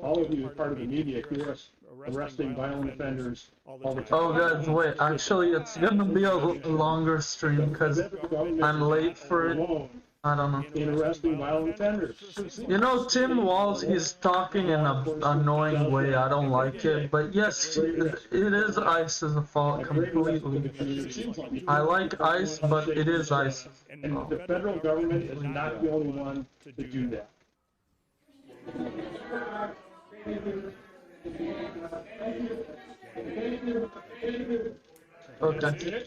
all of you are part of the media hear us arresting violent offenders all the time. Oh guys, wait, actually it's gonna be a longer stream because I'm late for it. I don't know. In arresting violent offenders. You know, Tim Walz, he's talking in an annoying way. I don't like it. But yes, it is ICE's fault completely. I like ICE, but it is ICE's And fault. the federal government is not the only one to do that. Okay.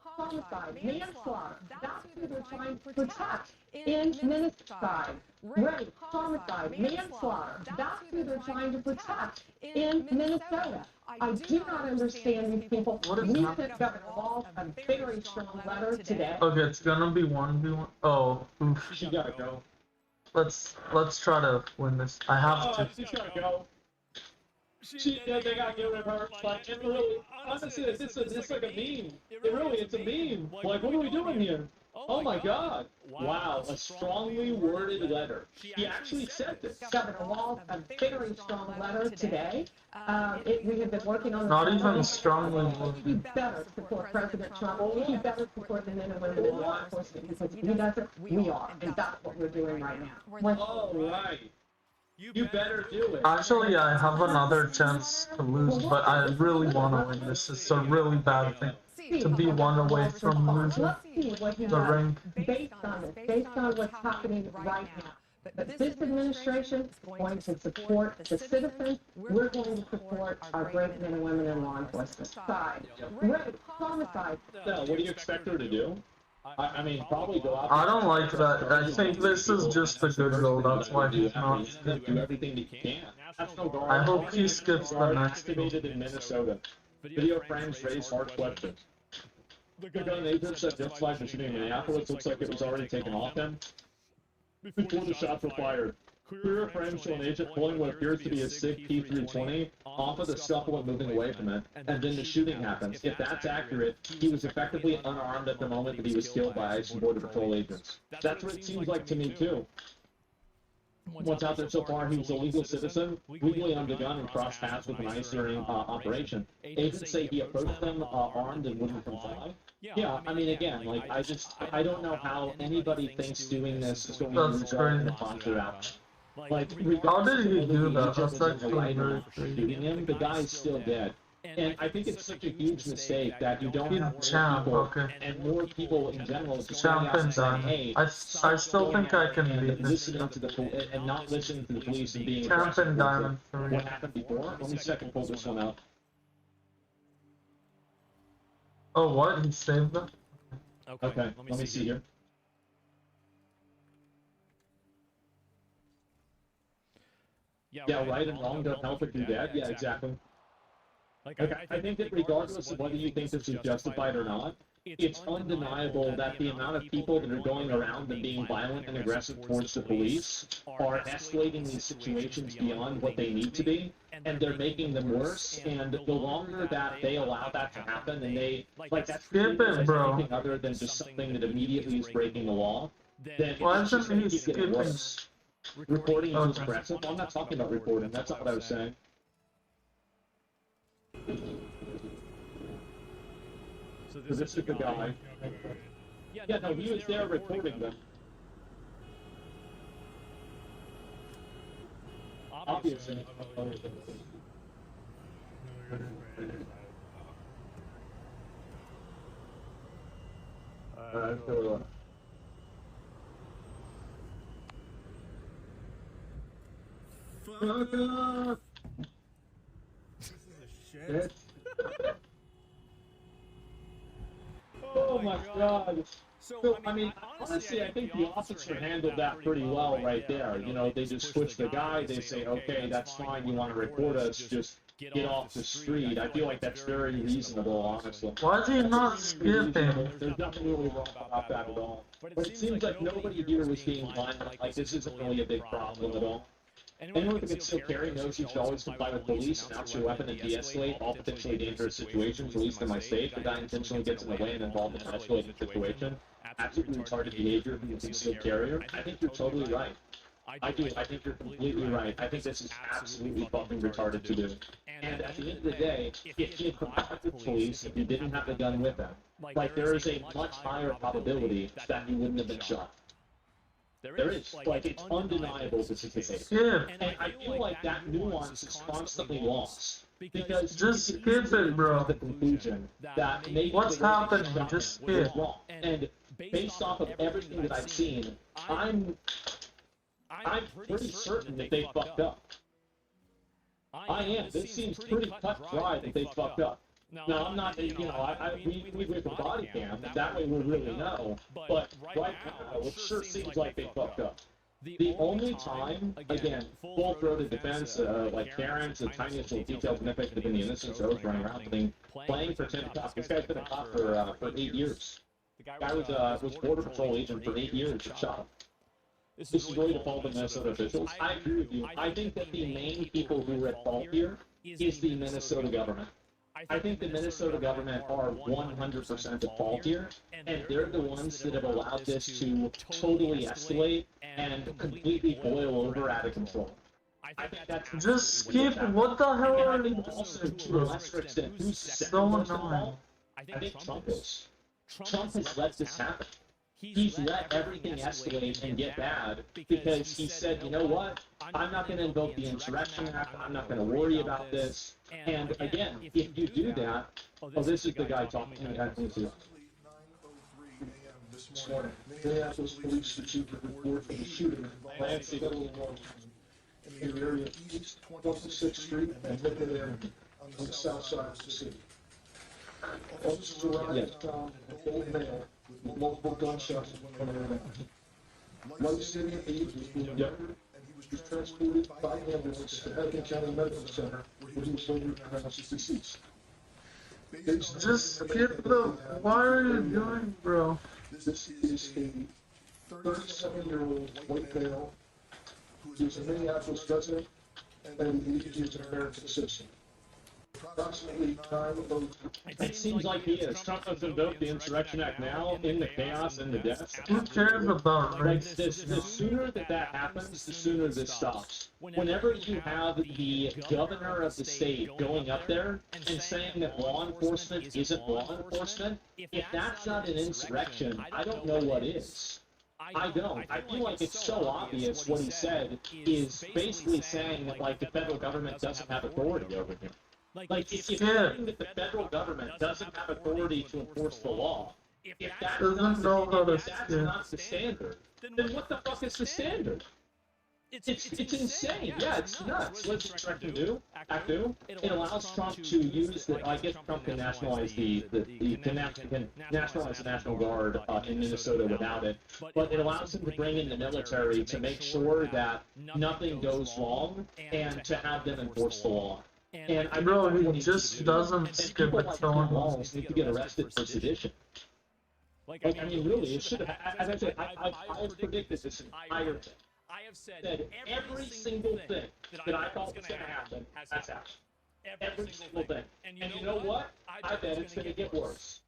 Homicide, manslaughter, that's who they're trying to protect in Minnesota. Rape, homicide, manslaughter, that's who they're trying to protect in Minnesota. I do not understand these people. We sent Governor Walz a very strong letter today. Okay, it's gonna be 1v1. Oh, oof. She gotta go. Let's try to win this. I have to. She's gotta go. They gotta get rid of her. Like, it really, honestly, it's like a meme. It's a meme. Like, what are we doing here? Oh my God! Wow, a strongly worded letter. He actually said this. Governor Walz a very strong letter today. We have been working on. Not even strongly We worded. better support President Trump. We better support the men and women in law enforcement because if he doesn't, we are, and that's what we're doing right now. All right. You better do it. Actually, I have another chance to lose, but I really want to win this. It's a really bad thing to be one away from losing Let's see what he the does ring. based on this, based on what's happening right now. But this administration is going to support the citizens. We're going to support our brave men and women in law enforcement side. Rape, homicide. So, what do you expect her to do? I mean, probably go out. I don't like that. I think this is just a good goal. That's why he's not do skipping. everything you can. National Guard. I hope he skips the next goal. Activated in Minnesota. Video frames raise hard questions. The gun agent said just like the shooting in Minneapolis looks like it was already taken off him before the shots were fired. Clear frames show an agent pulling what appears to be a SIG P320 off of the scuffle and moving away from it, and then the shooting happens. If that's accurate, he was effectively unarmed at the moment that he was killed by ICE and Border Patrol agents. That's what it seems like to me, too. What's out there so far, he was a legal citizen, legally owned a gun, and crossed paths with an ICE during operation. Agents say he approached them armed and wouldn't comply. Yeah, I mean, again, like, I don't know how anybody thinks doing this is going to result in a positive outcome. Like, How did he do that? That's That's actually very shooting him. The guy is still dead. And I think it's such a huge mistake that you don't He's have more champ, people, okay. and more people in general just going Champ out and and saying, done. hey, I still think I can and beat this. listening to the and not listening to the police and being Champ aggressive and towards diamond it. 3. What happened before? Let me second pull this one out. Oh, what? He saved that? Okay, let me see here. Yeah, right and wrong don't help if you're dead. Yeah, exactly. Like, I think that regardless of whether you think this is justified or not, it's undeniable that the amount of people that are going around and being violent and aggressive towards the police are escalating these situations beyond what they need to be, and they're making them worse. And the longer that they allow that to happen, and they like that's Skip it, bro. anything other than just something that immediately is breaking the law, then Why it's just isn't going he to keep getting skipping? worse. Reporting is aggressive. I'm not talking about reporting. That's not what I was saying. So this is the guy. Yeah, no, he was there reporting them. Obviously. So, fuck off! Shit. Oh my God. So, I mean, honestly, I think the officer handled that pretty well right there. You know, they just switch the guy. They say, okay, that's fine. You want to report us, just get off the street. I feel like that's very reasonable, honestly. Why is he not skipping? There's nothing really wrong about that at all. But it seems like nobody here was being violent. Like, this isn't really a big problem at all. Anyone who can still carry knows you should always comply with police, announce your weapon, and de-escalate all potentially dangerous situations, at least in my state. The guy intentionally gets in the way and involved in an escalating situation. absolutely retarded behavior from a concealed carrier, I think you're totally right. I do. I think you're completely right. I think this is absolutely fucking retarded to do. And at the end of the day, if you complied with police, if you didn't have the gun with them, like, there is a much higher probability that you wouldn't have been shot. There is. Like, it's undeniable this is the case. Skip. And I feel like that nuance is constantly lost. Because Just you skip it, bro. the conclusion that maybe What's the way they happening? shot Just him was skip. wrong. And based off of everything that I've seen, I'm pretty certain that they fucked up. I am. This seems pretty cut dry that they fucked up. Now, I'm not, you know, we with the body cam, that way we really know. But right now, it sure seems like they fucked up. The only time, again, full-throated defense, like Karen's, the tiniest little details nitpicked in the innocence Rose running around playing for 10 cops. This guy's been a cop for 8 years. The guy was Border Patrol agent for 8 years, shot him. This is really the fault of Minnesota officials. I agree with you. I think that the main people who are at fault here is the Minnesota government. I think the Minnesota government are 100% at fault here, and they're the ones that have allowed this to totally escalate and completely boil over out of control. I think that's Just skip. What the hell and are I you think also to a lesser extent, who's So most at annoying. fault? I think Trump is. Trump has let this happen. He's let everything escalate and get bad because he said, you know what, I'm not going to invoke the Insurrection Act, I'm not going to worry about this. And again, if you do that, oh, this is the guy talking at me too. This morning, Minneapolis police received a report of a shooting at Lansing Federal Road in the area of East 26th Street and Lincoln Avenue on the south side of the city. Officers arrived and found an old male with multiple gunshots in one area. Life-saving aid was being rendered, and he was transported by ambulance to Hennepin County Medical Center, where he was later pronounced deceased. Just skip the. Why are you doing, bro? This is a 37-year-old white male who is a Minneapolis resident and he is an American citizen. Approximately 9:02. It seems like he is. Trump has invoked the Insurrection Act now in the chaos and the deaths. Who cares about Like, race? the sooner that happens, the sooner this stops. Whenever you have the governor of the state going up there and saying that law enforcement isn't law enforcement, if that's not an insurrection, I don't know what is. I don't. I feel like it's so obvious what he said is basically saying that, like, the federal government doesn't have authority over him. Like, if you're saying that the federal government doesn't have authority to enforce the law, if that's Doesn't know how to if that's not the standard, then what the fuck is the standard? It's insane. Yeah, it's nuts. What's the Insurrection do? Act do? It allows Trump to use the. I guess Trump can nationalize can nationalize the National Guard in Minnesota without it, but it allows him to bring in the military to make sure that nothing goes wrong and to have them enforce the law. And I Bro, know what he needs just to do. doesn't And skip people it like so Tom much. Walz need to get arrested for sedition. Like, I mean, really, it should have. As I said, I've predicted this entire thing. I have said every single thing that I thought was going to happen has happened. Every single thing. And you know what? I bet it's going to get worse.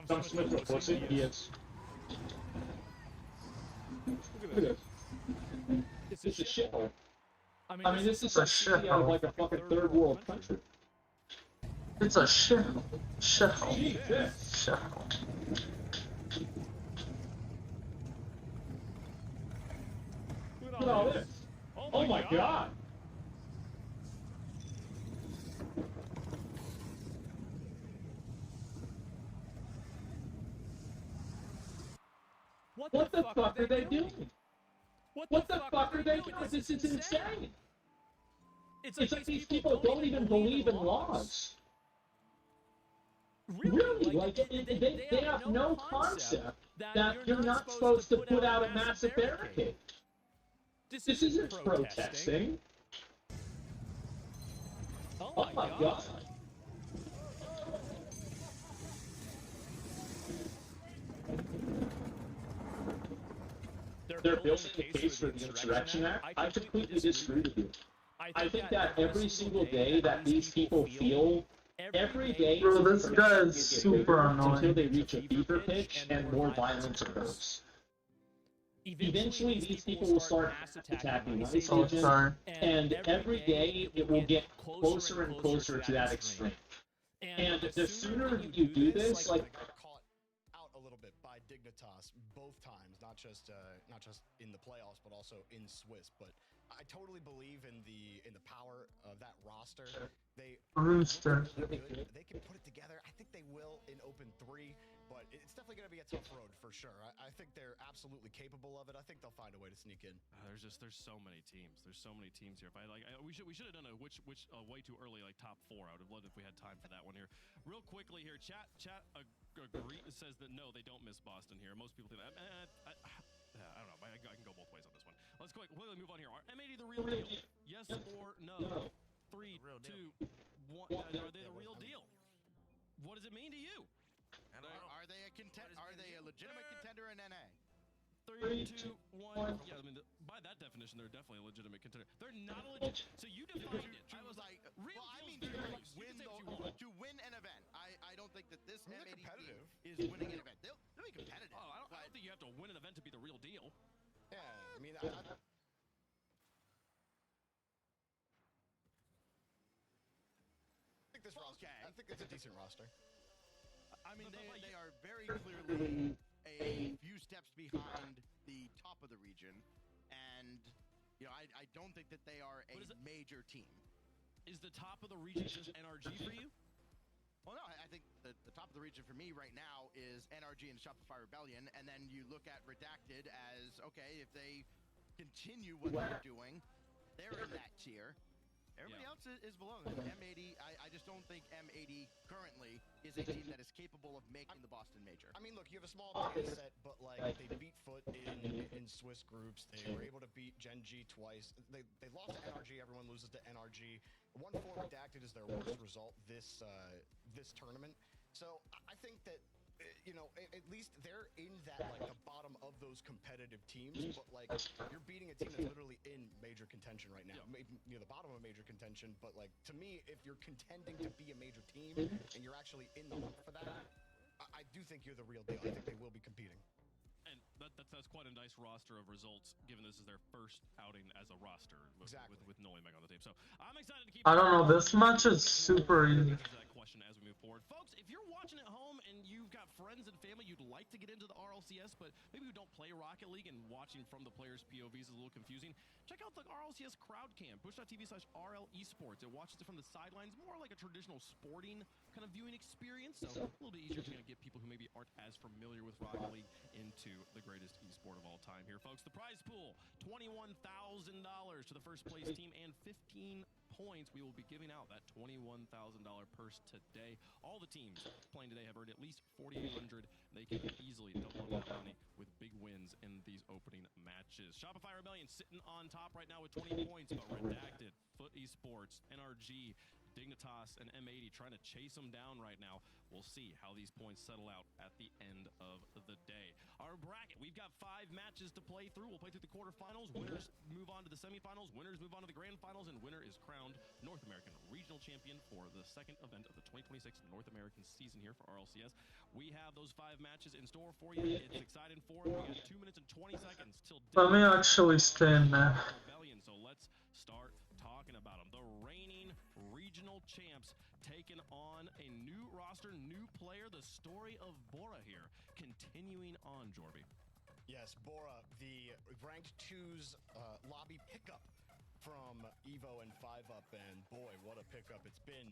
Tom Smith, of course, he is. Look at this. It's a shithole. I mean, this is a like something out of shithole. like a fucking third world country. It's a shithole. Shithole. Jesus. Shithole. Look at all this. Oh my god. What the fuck are they doing? What the fuck are they doing? This is insane. It's like these people don't even believe in laws. Really? Like, they have no concept that you're not supposed to put out a massive barricade. This isn't protesting. Oh my god. They're building a case for the Insurrection Act. I completely disagree with you. I think that every single day that these people feel Every day, Bro, this guy is super until annoying. they reach a fever pitch and more violence occurs. Eventually, these people will start attacking Ice Oh, Agent, sorry. and every day it will get closer and closer to that extreme. And the sooner you do this, like, they got caught out a little bit by Dignitas both times, not just in the playoffs, but also in Swiss. But I totally believe in the power of that roster. They Rooster. they can put it together. I think they will in Open 3, but it's definitely going to be a tough road for sure. I think they're absolutely capable of it. I think they'll find a way to sneak in. There's so many teams. There's so many teams here. If we should have done a which way too early, like top 4. I would have loved if we had time for that one here. Real quickly here, chat says that no, they don't miss Boston here. Most people think that. I don't know. I can go both ways on this one. Let's quickly move on here. Are M80 the real deal? Yes or no? 3, 2, 1. Are they the real deal? What does it mean to you? Are they a legitimate contender in NA? 3, 2, 1. Yeah, I mean, by that definition, they're definitely a legitimate contender. They're not a legit. So you defined it. I was like, real well, I mean, deal's to very loose. You can say what you want. win an event. I don't think that this They're M80 competitive. team is winning an event. They'll be competitive. Oh, I don't think you have to win an event to be the real deal. Yeah, I mean, I think this roster. I think it's a decent roster. I mean, they are very clearly a few steps behind the top of the region, and you know, I don't think that they are a major team. Is the top of the region just NRG for you? Well, no, I think the top of the region for me right now is NRG and Shopify Rebellion, and then you look at Redacted as, okay, if they continue what they're doing, they're in that tier. Everybody else is below them. M80, I just don't think M80 currently is a team that is capable of making the Boston Major. I mean, look, you have a small data set, but like they beat Foot in Swiss groups. They were able to beat Gen G twice. They lost to NRG. Everyone loses to NRG. 1-4 Redacted is their worst result this tournament. So I think that, you know, at least they're in that, like, the bottom of those competitive teams, but like you're beating a team that's literally in major contention right now. Maybe near the bottom of major contention, but like, to me, if you're contending to be a major team and you're actually in the hunt for that, I do think you're the real deal. I think they will be competing. And that's quite a nice roster of results, given this is their first outing as a roster with Nolan back on the team. So I'm excited to keep. I don't know. This match is super easy. That question as we move forward, folks. If you're watching at home and you've got friends and family you'd like to get into the RLCS, but maybe you don't play Rocket League and watching from the players' POVs is a little confusing, check out the RLCS crowd cam. Push.tv/RL Esports. It watches it from the sidelines, more like a traditional sporting kind of viewing experience. So a little bit easier to get people who maybe aren't as familiar with Rocket League into the greatest esport of all time here, folks. The prize pool, $21,000 to the first place team and 15 points. We will be giving out that $21,000 purse today. All the teams playing today have earned at least $4,800. They can easily double up that money with big wins in these opening matches. Shopify Rebellion sitting on top right now with 20 points, but Redacted, Foot Esports, NRG, Dignitas, and M80 trying to chase them down right now. We'll see how these points settle out at the end of the day. Our bracket, we've got 5 matches to play through. We'll play through the quarterfinals. Winners move on to the semifinals. Winners move on to the grand finals. And winner is crowned North American Regional Champion for the second event of the 2026 North American season here for RLCS. We have those 5 matches in store for you. It's exciting for them. We got 2 minutes and 20 seconds till Let me actually stand there. Rebellion. So let's start talking about them. The reigning regional champs taking on a new roster, new player. The story of Bora here, continuing on, Jorby. Yes, Bora, the ranked 2's lobby pickup from Evo and 5UP, and boy, what a pickup it's been.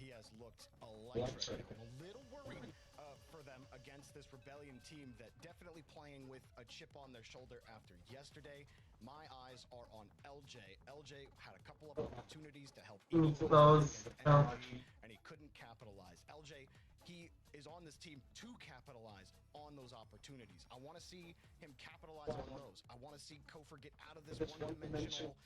He has looked electric. I'm a little worried for them against this Rebellion team that definitely playing with a chip on their shoulder after yesterday. My eyes are on LJ. LJ had a couple of opportunities to help Evo and he couldn't capitalize. LJ, he is on this team to capitalize on those opportunities. I want to see him capitalize on those. I want to see Kofor get out of this one-dimensional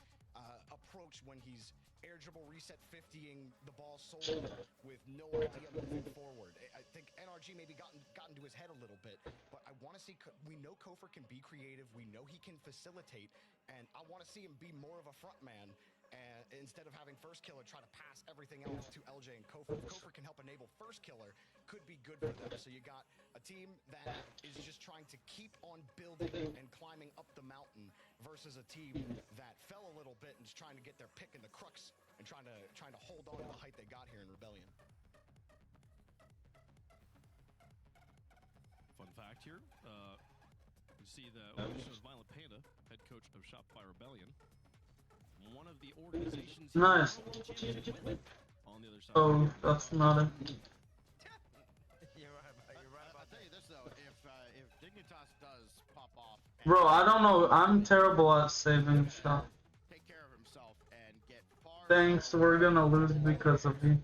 approach when he's air dribble reset 50ing the ball solely with no idea moving forward. I think NRG maybe gotten to his head a little bit, but I want to see, we know Kofor can be creative, we know he can facilitate, and I want to see him be more of a front man And instead of having First Killer try to pass everything else to LJ and Kofor, if Kofor can help enable First Killer, could be good for them. So you got a team that is just trying to keep on building and climbing up the mountain versus a team that fell a little bit and is trying to get their pick in the crux and trying to hold on to the height they got here in Rebellion. Fun fact here, you see the Violent Panda, head coach of Shopify Rebellion, one of the organizations Nice. on the other side. Oh, that's not it. You're right about I'll tell you this though, if Dignitas does pop off and Bro, I don't know. I'm terrible at saving stuff. take care of himself and get far. Thanks, we're gonna lose because of you.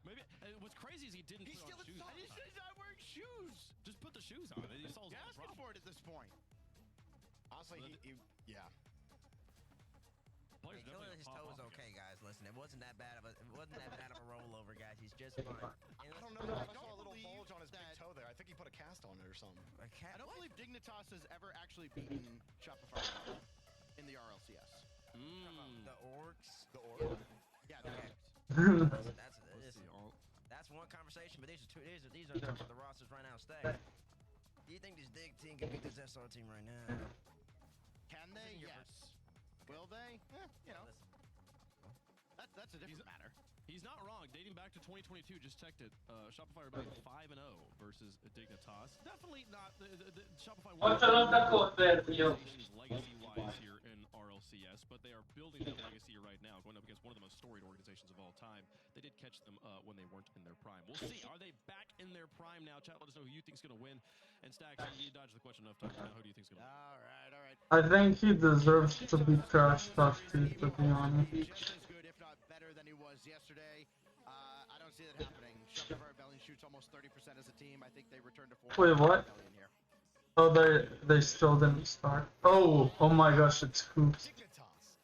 Maybe what's crazy is he didn't He's put still on shoes. he's not wearing shoes. Just put the shoes on. It solves He's the asking problem. for it at this point. Honestly, yeah. Players Killing definitely his pop toe was off. okay, guys. Listen, it wasn't that bad of a rollover, guys. He's just fine. And I don't know. I saw a little bulge on his big toe there. I think he put a cast on it or something. A cat, I don't what? believe Dignitas has ever actually beaten Shopify in the RLCS. The orcs. The orb. Yeah, Okay. Let's see, all- That's one conversation, but these are two. These are the rosters right now. Stay. Do you think this Dig team can beat this SR team right now? Can they? Yes. Will they? You know, Listen, that's a different matter. He's not wrong. Dating back to 2022, just checked it. Shopify Rebellion 5-0 versus Dignitas. Definitely not the Shopify. Legacy-wise here in RLCS, but they are building that legacy right now, going up against one of the most storied organizations of all time. They did catch them when they weren't in their prime. We'll see. Are they back in their prime now? Chat, let us know who you think's going to win. And Stacks, you dodged the question enough times now. Who do you think's going to win? All right. I think he deserves to be trash talked to be honest. Just as good, if not better, than he was yesterday. I don't see that happening. Shopify Rebellion shoots almost 30% as a team. I think they return to 4. Wait, what? Here. Oh, they still didn't start. Oh my gosh, it's Hoops. Dignitas.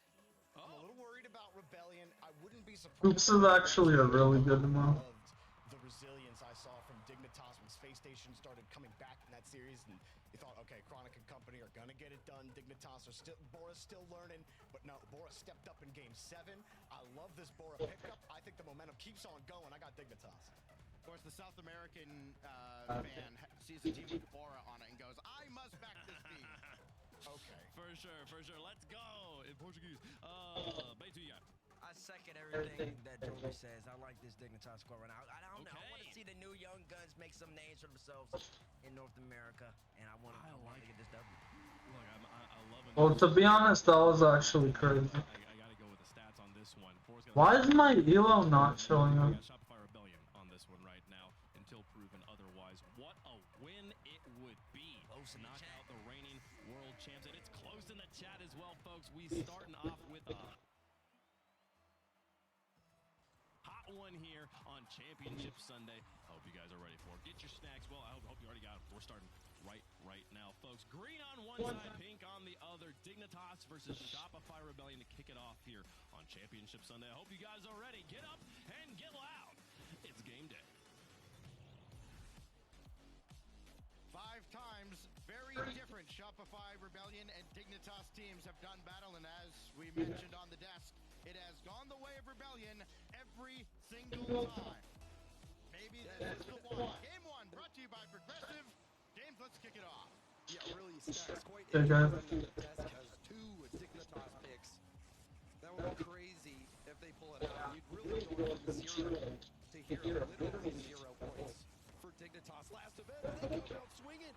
I'm a little worried about Rebellion. I wouldn't be surprised. Hoops is actually a really good one. Loved the resilience I saw from Dignitas when Space Station started coming back in that series, and you thought, okay, Chronic and company are gonna get it done. Dignitas are still, Bora's still learning, but no, Bora stepped up in Game 7. I love this Bora pickup. I think the momentum keeps on going. I got Dignitas. Of course, the South American fan sees a team with Bora on it and goes, I must back this team. Okay. For sure. Let's go in Portuguese. Beitu, yeah. I second everything that Joey says. I like this Dignitas squad right now. I don't know. I want to Okay. see the new young guns make some names for themselves in North America, and I want to get this W. Look, I love it. Well, to be honest, that was actually crazy. I gotta go with the stats on this one. Why is my elo not showing We up? got Shopify Rebellion on this one right now until proven otherwise. What a win it would be Close to in the knock chat. out the reigning world champs, and it's close in the chat as well, folks. We starting off with a hot one here on Championship Sunday. I hope you guys are ready for it. Get your snacks. Well, I hope you already got them. We're starting right now, folks. Green on one side, pink on the other. Dignitas versus Shopify Rebellion to kick it off here on Championship Sunday. I hope you guys are ready. Get up and get loud. It's game day. 5 times, very different Shopify Rebellion and Dignitas teams have done battle, and as we mentioned on the desk, it has gone the way of Rebellion every single time. Maybe this is the one. Game 1 brought to you by Progressive. James, let's kick it off. Yeah, really Stacks quite Hey, guys. interesting. The desk has 2 Dignitas picks. That would be crazy if they pull it out. You'd really go from 0 to hero. Literally 0 points for Dignitas. Last event, they come out swinging.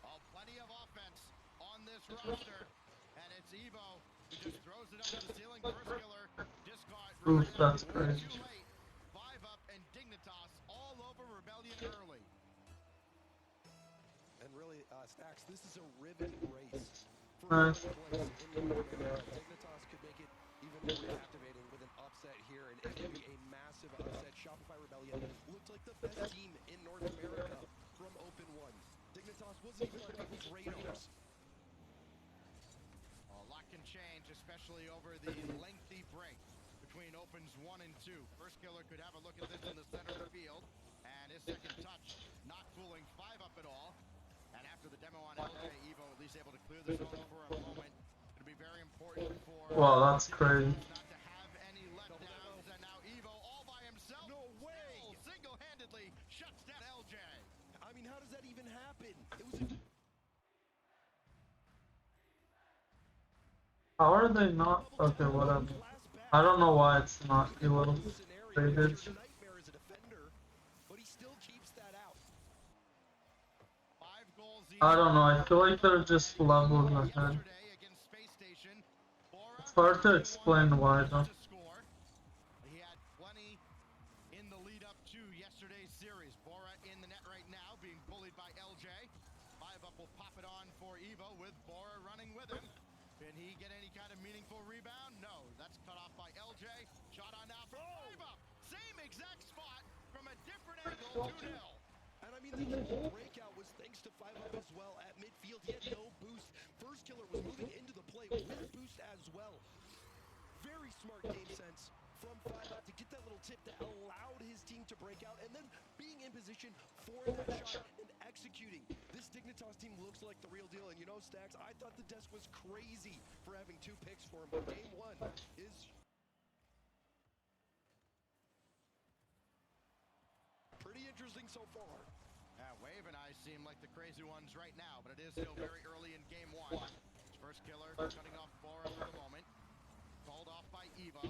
Oh, plenty of offense on this roster, and it's Evo who just throws it up to the ceiling. First killer just caught. Oof, Rebellion that's way crazy. too late. 5 up and Dignitas all over Rebellion early. And really, Stacks, this is a riveting race for Nice. first place in North America. Dignitas could make it even more captivating with an upset here, and it could be a massive upset. Shopify Rebellion looked like the best team in North America from Open 1. Dignitas wasn't even on people's radars. A lot can change, especially over the lengthy break between opens 1 and 2. First killer could have a look at this in the center of the field, and his second touch not fooling 5 up at all. And after the demo on LJ, Evo at least able to clear the zone for a moment. It'll be very important Wow, that's crazy. Not to have any letdowns, and now Evo all by himself. No way! Still single-handedly shuts down LJ. I mean, how does that even happen? It was How are they not? Okay, whatever. I don't know why it's not Elo traded. nightmare as a defender, but he still keeps that out. 5 goals I don't know, I feel like they're just levels ahead. yesterday against Space Station. Bora It's hard to explain why though. to score. He had plenty in the lead up to yesterday's series. Bora in the net right now, being bullied by LJ. 5 up will pop it on for Evo with Bora running with him. Can he get any kind of meaningful rebound? No, that's cut off by LJ. Shot on now for 5 up. Same exact spot from a different angle, 2-0. And I mean, the whole breakout was thanks to 5-up as well at midfield. He had no boost. First Killer was moving into the play with boost as well. Very smart game sense from 5-up to get that little tip that allowed his team to break out, and then being in position for that shot and executing. This Dignitas team looks like the real deal, and you know, Stacks, I thought the desk was crazy for having 2 picks for him, but game 1 is pretty interesting so far. Wave and I seem like the crazy ones right now, but it is still very early in game 1. First Killer cutting off Bora for the moment. Called off by Evo.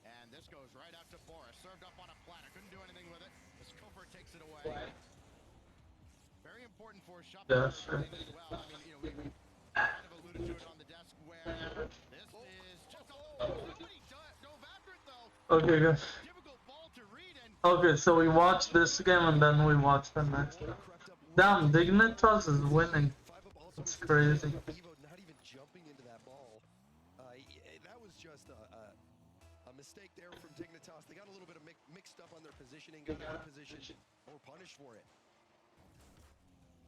And this goes right out to Bora. Served up on a platter. Couldn't do anything with it. As Kofer takes it away. Very important for Shop Yeah, sure. as well. I mean, you know, we kind of alluded to it on the desk where this is just somebody dove after it though. Okay, guys. Difficult ball to read, and Okay, so we watch this game and then we watch the next one. Damn, Dignitas is winning. It's crazy. Evo not even jumping into that ball. That was just a mistake there from Dignitas. They got a little bit of mixed up on their positioning, got out of position, or punished for it.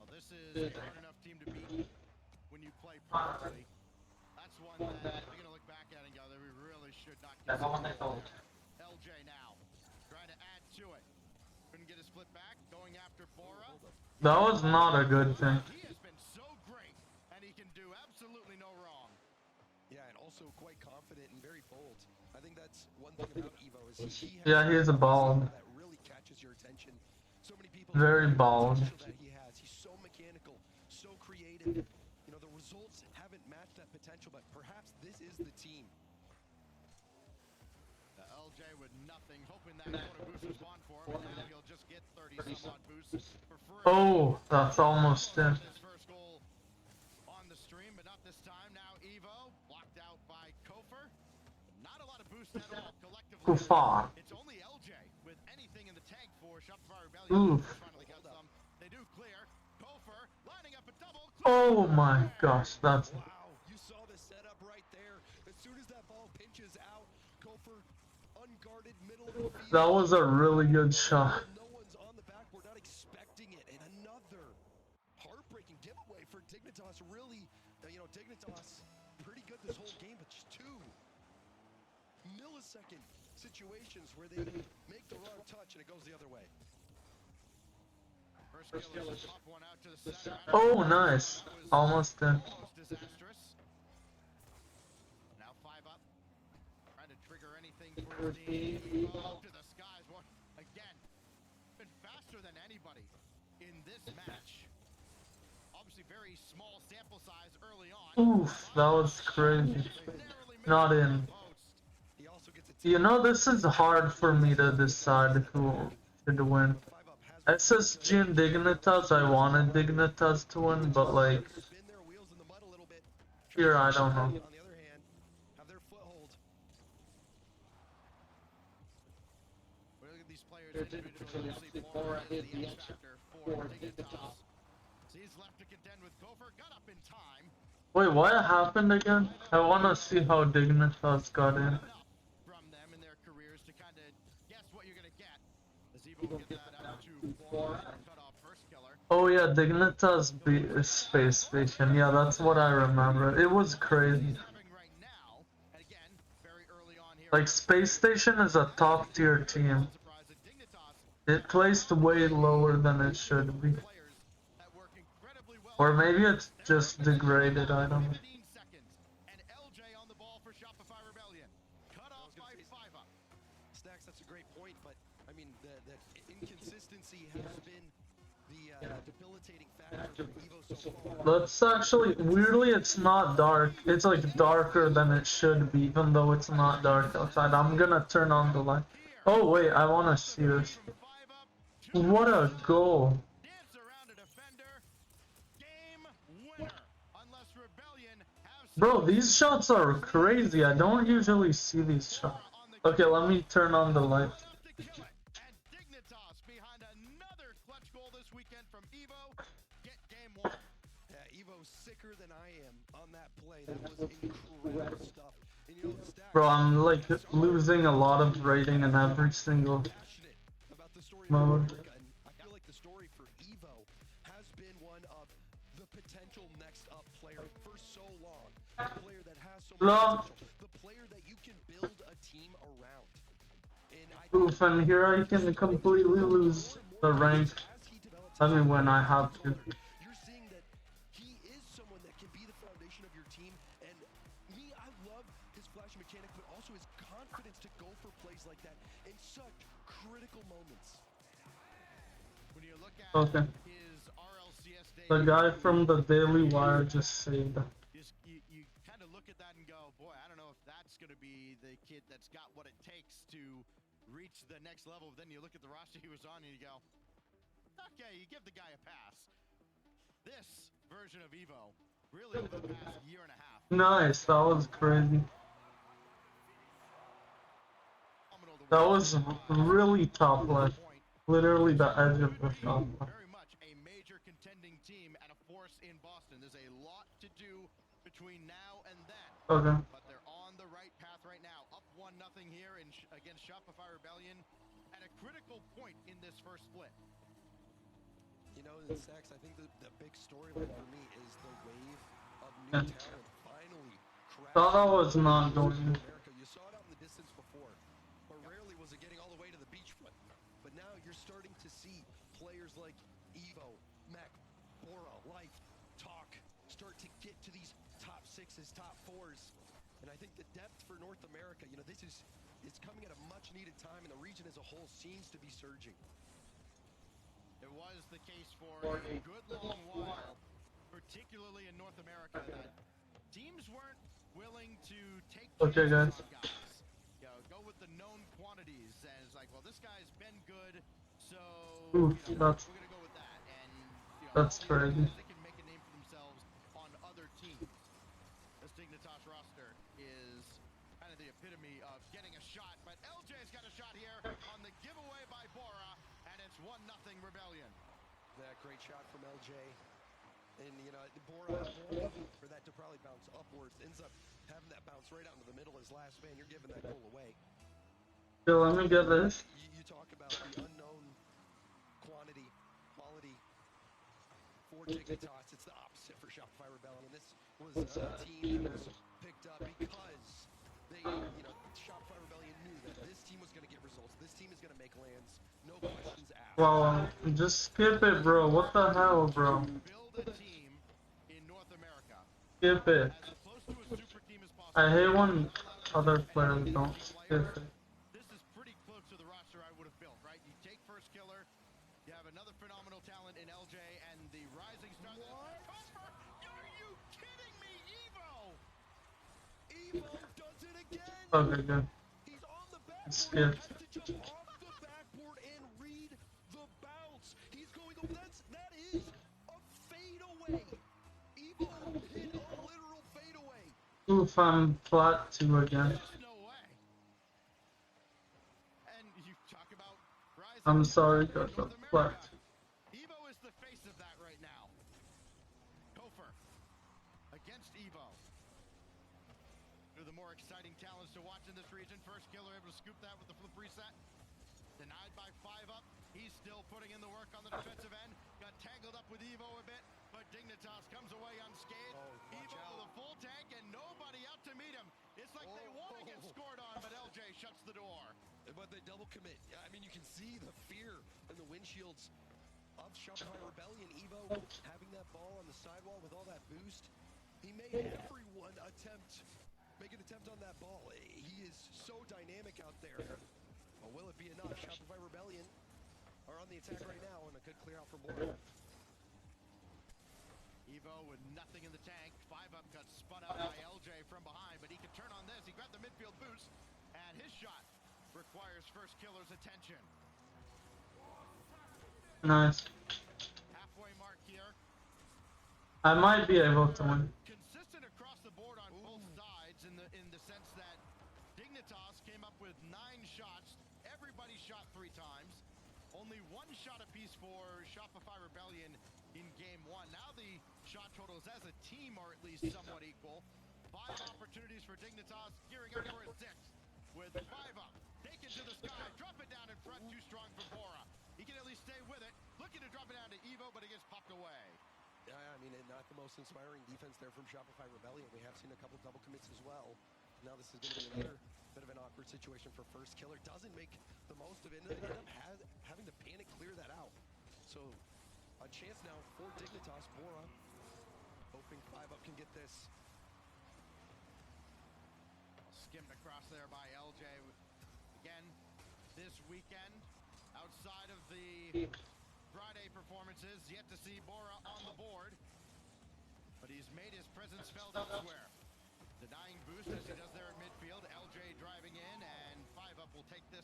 well, this is a hard enough team to beat when you play properly. That's one that they're going to look back at and go, that we really should not consider. LJ now, trying to add to it. Couldn't get a split back, going after Bora. That was not a good thing. He has been so great, and he can do absolutely no wrong. Yeah, and also quite confident and very bold. I think that's one thing about Evo is he has Yeah, he is a bald. that really catches your attention. So many people Very bald. that he has. He's so mechanical, so creative. You know, the results haven't matched that potential, but perhaps this is the team. LJ with nothing, hoping that quota boost was on for him, and now he'll just get 30-some-odd boosts for free. Oh, that's almost in. His first goal on the stream, but not this time. Now Evo blocked out by Kofer. Not a lot of boost at all collectively. Kufar. It's only LJ with anything in the tank for Shopify Rebellion. Oof. Finally got some. They do clear. Kofer lining up a double. Oh my gosh, that's... Wow, you saw the setup right there. As soon as that ball pinches out, Kofer unguarded middle of the field. That was a really good shot. No one's on the back. We're not expecting it. And another heartbreaking giveaway for Dignitas. Really, you know, Dignitas pretty good this whole game, but just 2 millisecond situations where they make the wrong touch and it goes the other way. First kill is pop one out to the center. Oh, nice. Almost in. Almost disastrous. Now 5 up. Trying to trigger anything for his team. Evo to the skies. One again. Been faster than anybody in this match. Obviously very small sample size early on. Oof, that was crazy. Narrowly missed Not in. the post. He also gets a You know, this is hard for me to decide who should win. 5-up has SSG and Dignitas, I wanted Dignitas to win, but like, spin their wheels in the mud a little bit. here I don't know. On the other hand, have their foothold. We look at these players individually. Obviously, Bora is the X factor for Dignitas. He's left to contend with Kofer. Got up in time. Wait, what happened again? I wanna see how Dignitas got in. From them in their careers to kind of guess what you're gonna get. As Evo will get that out to Bora. Cut off First Killer. Oh yeah, Dignitas beat Space Station. Yeah, that's what I remember. It was crazy. Having right now, and again, very early on here. Like, Space Station is a top tier team. Surprise at Dignitas. It placed way lower than it should be. Players that work incredibly well. Or maybe it's just degraded, I don't know. 15 seconds, and LJ debilitating factor for Evo so far. Let's actually, weirdly, it's not dark. It's like darker than it should be, even though it's not dark outside. I'm gonna turn on the light. Oh wait, I wanna see this. What a goal. Dance around a defender. Game winner. Unless Rebellion have Bro, these shots are crazy. I don't usually see these shots. Okay, let me turn on the light. enough to kill it. And Dignitas behind another clutch goal this weekend from Evo. Get game one. Yeah, Evo's sicker than I am on that play. That was incredible stuff. And you know, the stats, Bro, I'm like losing a lot of rating in every single passionate about the story of mode. America, and I feel like the story for Evo has been one of the potential next up player for so long. The player that has so much Hello? potential. The player that you can build a team around. And I Oof, and here I can completely lose the rank. as he develops, I mean, when I have to. you're seeing that he is someone that can be the foundation of your team. And me, I love his flashy mechanic, but also his confidence to go for plays like that in such critical moments. When you look at Okay. his RLCS The debut, guy from the Daily Wire just saved. you kind of look at that and go, boy, I don't know if that's going to be the kid that's got what it takes to reach the next level. Then you look at the roster he was on and you go, okay, you give the guy a pass. This version of Evo, really over the past year and a half, Nice, that was crazy. phenomenal to That watch. was really top left. Point. Literally the edge of the top left. Very much a major contending team and a force in Boston. There's a lot to do between now and then. Okay. But they're on the right path right now. Up 1-0 here against Shopify Rebellion at a critical point in this first split. You know, in Stacks, I think the big storyline for me is the wave of new Yeah. talent finally Thought I crashing was not going. America. You saw it out in the distance before, but rarely was it getting all the way to the beachfront. But now you're starting to see players like Evo, Mech, Bora, Life, Talk start to get to these top sixes, top fours. And I think the depth for North America, you know, it's coming at a much needed time, and the region as a whole seems to be surging. It was the case for a good long while, particularly in North America, that teams weren't willing to take Okay, chances guys. on guys. You know, go with the known quantities, and it's like, well, this guy's been good, so Oof, you know, that's- we're gonna go with that. And you know, That's all these crazy. guys, they can make a name for themselves on other teams. This Dignitas roster is kind of the epitome of getting a shot, but LJ's got a shot here on the giveaway by Bora, and it's 1-0 Rebellion. That great shot from LJ. And, you know, Bora looking for that to probably bounce upwards. Ends up having that bounce right out into the middle as last man. You're giving that goal away. Here, let me get this. You talk about the unknown quality for Dignitas. It's the opposite for Shopify Rebellion. This was a team that was picked up because they, you know, Shopify Rebellion knew that this team was going to get results. This team is going to make lands. No questions asked. Wow, just skip it, bro. What the hell, bro? Build a team in North America Skip it. as close to a super team as possible. I hate when other players don't skip it. This is pretty close to the roster I would have built, right? You take First Killer, you have another phenomenal talent in LJ, and the rising star. Copper, are you kidding me, Evo? Evo does it again. Okay, good. He's on the backboard. Skip. Has to jump off the backboard and read the bounce. He's going over. That is a fadeaway. Evo hit a literal fadeaway. Oof, I'm flat 2 again. There's no way. And you talk about rising I'm sorry, stars guys, in I'm North flat. America. Evo is the face of that right now. Gopher against Evo. Two of the more exciting talents to watch in this region. First Killer able to scoop that with the flip reset. Denied by 5 up. He's still putting in the work on the defensive end. Got tangled up with Evo a bit, but Dignitas comes away unscathed. Evo with a full tank and nobody out to meet him. It's like they want to get scored on, but LJ shuts the door. But they double commit. I mean, you can see the fear in the windshields of Shopify Rebellion. Evo having that ball on the sidewall with all that boost. He made everyone make an attempt on that ball. He is so dynamic out there. But will it be enough? Shopify Rebellion are on the attack right now, and a good clear out from Bora. tank. 5-up got spun out by LJ from behind, but he can turn on this. He grabbed the midfield boost, and his shot requires first killer's attention. Nice. Halfway mark here. I might be able to win. Consistent across the board on both sides in the sense that Dignitas came up with 9 shots. Everybody shot 3 times. Only 1 shot apiece for Shopify Rebellion in game 1. Now the shot totals as a team are at least somewhat equal. 5 opportunities for Dignitas, gearing up for a 6th. With 5-up, taken to the sky, drop it down in front, too strong for Bora. He can at least stay with it, looking to drop it down to Evo, but it gets popped away. Yeah, I mean, not the most inspiring defense there from Shopify Rebellion. We have seen a couple double commits as well. Now this is going to be another bit of an awkward situation for first killer. Doesn't make the most of it. End up having to panic clear that out. So a chance now for Dignitas. Bora hoping 5-up can get this. Skimmed across there by LJ. Again, this weekend, outside of the Friday performances, yet to see Bora on the board. But he's made his presence felt elsewhere. Denying boost as he does there in midfield. LJ driving in, and 5-up will take this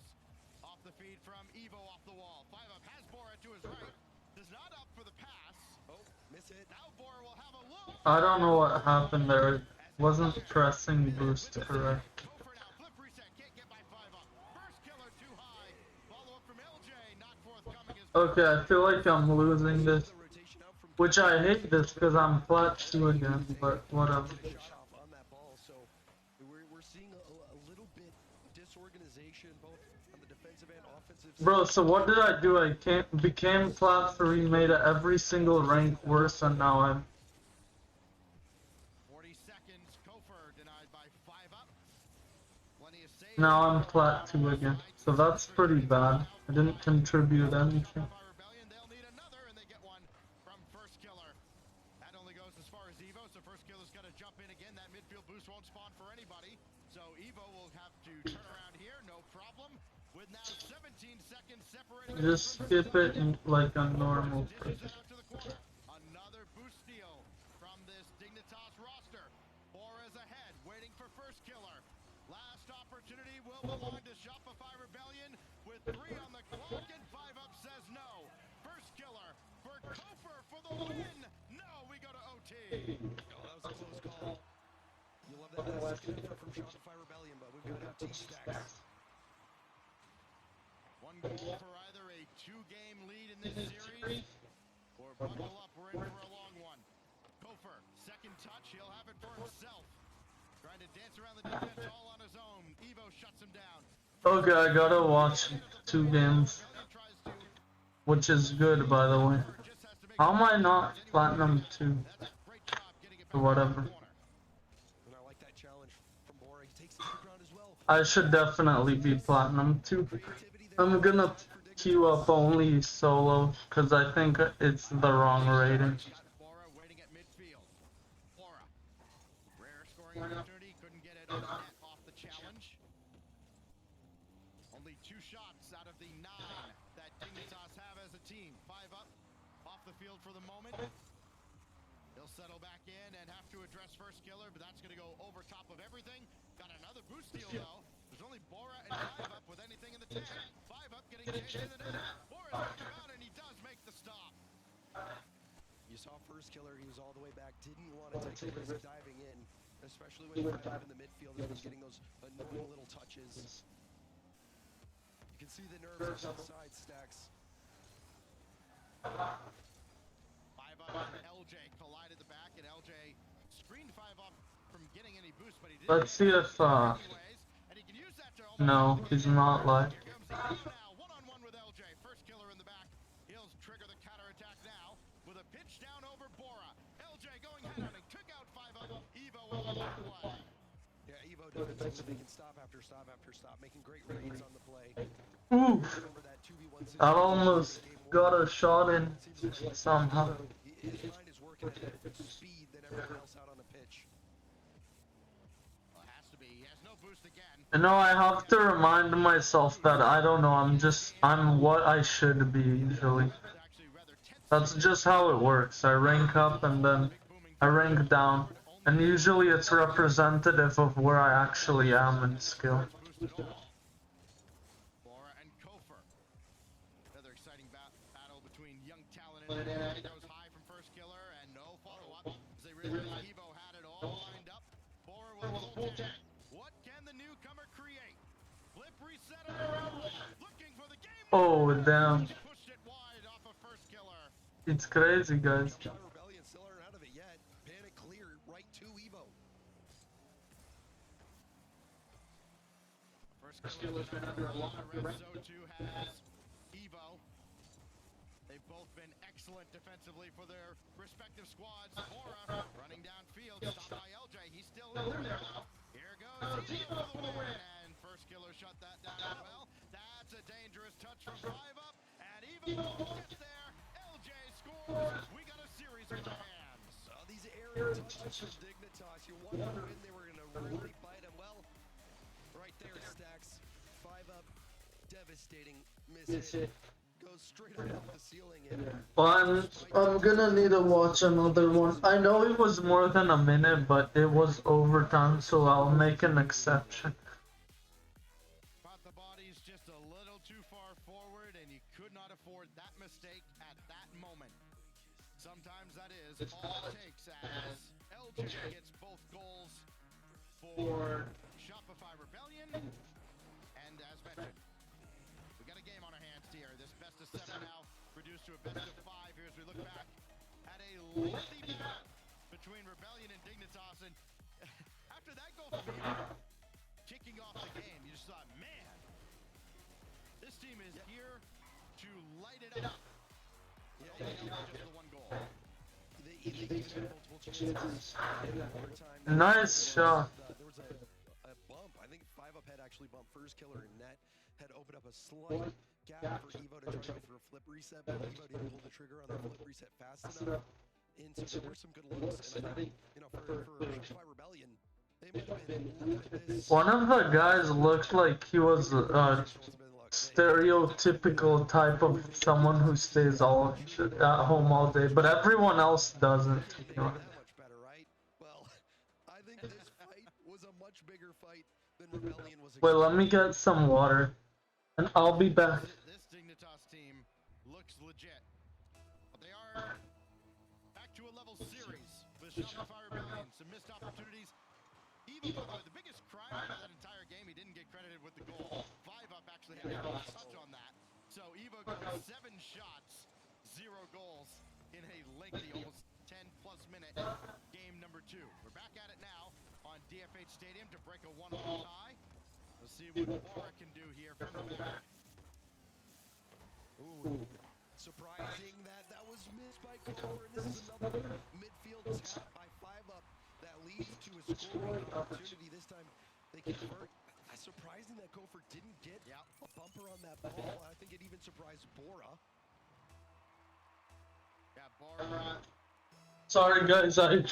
off the feed from Evo off the wall. 5-up has Bora to his right. Does not up for the pass. Oh, miss it. Now Bora will have a look. I don't know what happened there. Wasn't pressing boost correct. Kofor now, flip reset, can't get by 5-up. First killer too high. Follow up from LJ, not forthcoming as Okay, I feel like I'm losing this. Which I hate this because I'm flat 2 again, but whatever. On that ball, so we're seeing a little bit disorganization both on the defensive and offensive side. Bro, so what did I do? I became flat 3, made every single rank worse, and now I'm... 40 seconds, Kofor denied by 5-up. Plenty of saves. Now I'm flat 2 again. So that's pretty bad. I didn't contribute anything. Shopify Rebellion, they'll need another, and they get one from first killer. That only goes as far as Evo, so first killer's got to jump in again. That midfield boost won't spawn for anybody. So Evo will have to turn around here, no problem. With now 17 seconds separating. Just skip it in like a normal Dishes person. it out to the corner. Another boost steal from this Dignitas roster. Bora's ahead, waiting for first killer. Last opportunity will belong to Shopify Rebellion with 3 on the clock, and 5-up says no. First killer for Kofor for the win. No, we go to OT. Oh, that was a close call. You love that last kick from Shopify Rebellion, but we've got OT stacks. 1 goal for either a 2-game lead in this series, or buckle up, we're in for a long one. Kofor, second touch, he'll have it for himself. Trying to dance around the defense all on his own. Evo shuts him down. Okay, I gotta watch 2 games. Which is good, by the way. How am I not platinum 2? Or whatever. And I like that challenge from Bora. He takes the ground as well. I should definitely be platinum 2. I'm gonna queue up only solo, because I think it's the wrong rating. Bora waiting at midfield. Bora, rare scoring opportunity, couldn't get it on net off the challenge. Only 2 shots out of the 9 that Dignitas have as a team. 5-up, off the field for the moment. He'll settle back in and have to address first killer, but that's going to go over top of everything. Got another boost steal though. There's only Bora and 5-up with anything in the tank. 5-up getting chased in the net. Bora's looking around and he does make the stop. You saw first killer, he was all the way back, didn't want to take the risk diving in, especially when you're in the midfield and he's getting those annoying little touches. You can see the nerves on the side stacks. 5-up and LJ collided the back, and LJ screened 5-up from getting any boost, but he didn't. Let's see if, Anyways, and he can use that to almost no, he's not live. Here comes Evo now, one-on-one with LJ. First killer in the back. He'll trigger the counterattack now with a pitch down over Bora. LJ going head-hunting, took out 5-up. Evo will walk away. Yeah, Evo defensively can stop after stop after stop, making great reads on the play. Ooh, Remember that 2v1 I almost got a shot in somehow. His mind is working at speed than everyone else out on the pitch. Well, it has to be. He has no boost again. You know, I have to remind myself that I don't know, I'm what I should be usually. It's actually rather tense. That's just how it works. I rank up and then I rank down, and usually it's representative of where I actually am in skill. Bora and Kofer. Another exciting battle between young talent and Eddie goes high from first killer and no follow-up. As they realize Evo had it all lined up. Bora will full tank. What can the newcomer create? Flip reset around. Looking for the game. Oh damn. Pushed it wide off of first killer. It's crazy, guys. Rebellion still aren't out of it yet. Panic clear right to Evo. First killer's been under a lot of duress. So too has Evo. They've both been excellent defensively for their respective squads. Bora running downfield, stopped by LJ. He's still in there now. Here goes Evo for the win. And first killer shut that down as well. That's a dangerous touch from 5 up. And Evo gets there. LJ scores. We got a series in their hands. These aerial touches from Dignitas, you wonder when they were going to really bite him. Well, right there, Stacks. 5 up, devastating miss hit. Goes straight up off the ceiling. And I'm gonna need to watch another one. I know it was more than a minute, but it was overtime, so I'll make an exception. But the body's just a little too far forward, and you could not afford that mistake at that moment. Sometimes that is all it takes, as LJ gets both goals for Shopify Rebellion. And as mentioned, we got a game on our hands here. This best of 7 now reduced to a best of 5 here as we look back at a lengthy battle between Rebellion and Dignitas. And after that goal from Evo, kicking off the game, you just thought, man, this team is here to light it up. Yeah, just the one goal. they used multiple chances in that overtime. Nice shot. There was a bump. I think 5 up had actually bumped first killer, and net had opened up a slight gap for Evo to try for a flip reset, but Evo didn't pull the trigger on the flip reset fast enough. And so there were some good looks, and I think, you know, for Shopify Rebellion, they might have been look at this. One of the guys looked like he was stereotypical type of someone who stays all at home all day, but everyone else doesn't. That much better, right? Well, I think this fight was a much bigger fight than Rebellion was. Wait, let me get some water, and I'll be back. This Dignitas team looks legit. But they are back to a level series with Shopify Rebellion. Some missed opportunities. Evo, the biggest crime of that entire game, he didn't get credited with the goal. 5 up actually had a touch on that. So Evo got 7 shots, 0 goals in a lengthy, almost 10-plus minute game number 2. We're back at it now on DFH Stadium to break a 1-1 tie. Let's see what Bora can do here from the back. Ooh, surprising that was missed by Kofer, and this is another midfield tap by 5 up that leads to a scoring opportunity. This time they convert. Surprising that Kofer didn't get a bumper on that ball. I think it even surprised Bora. Yeah, Bora. Sorry guys, I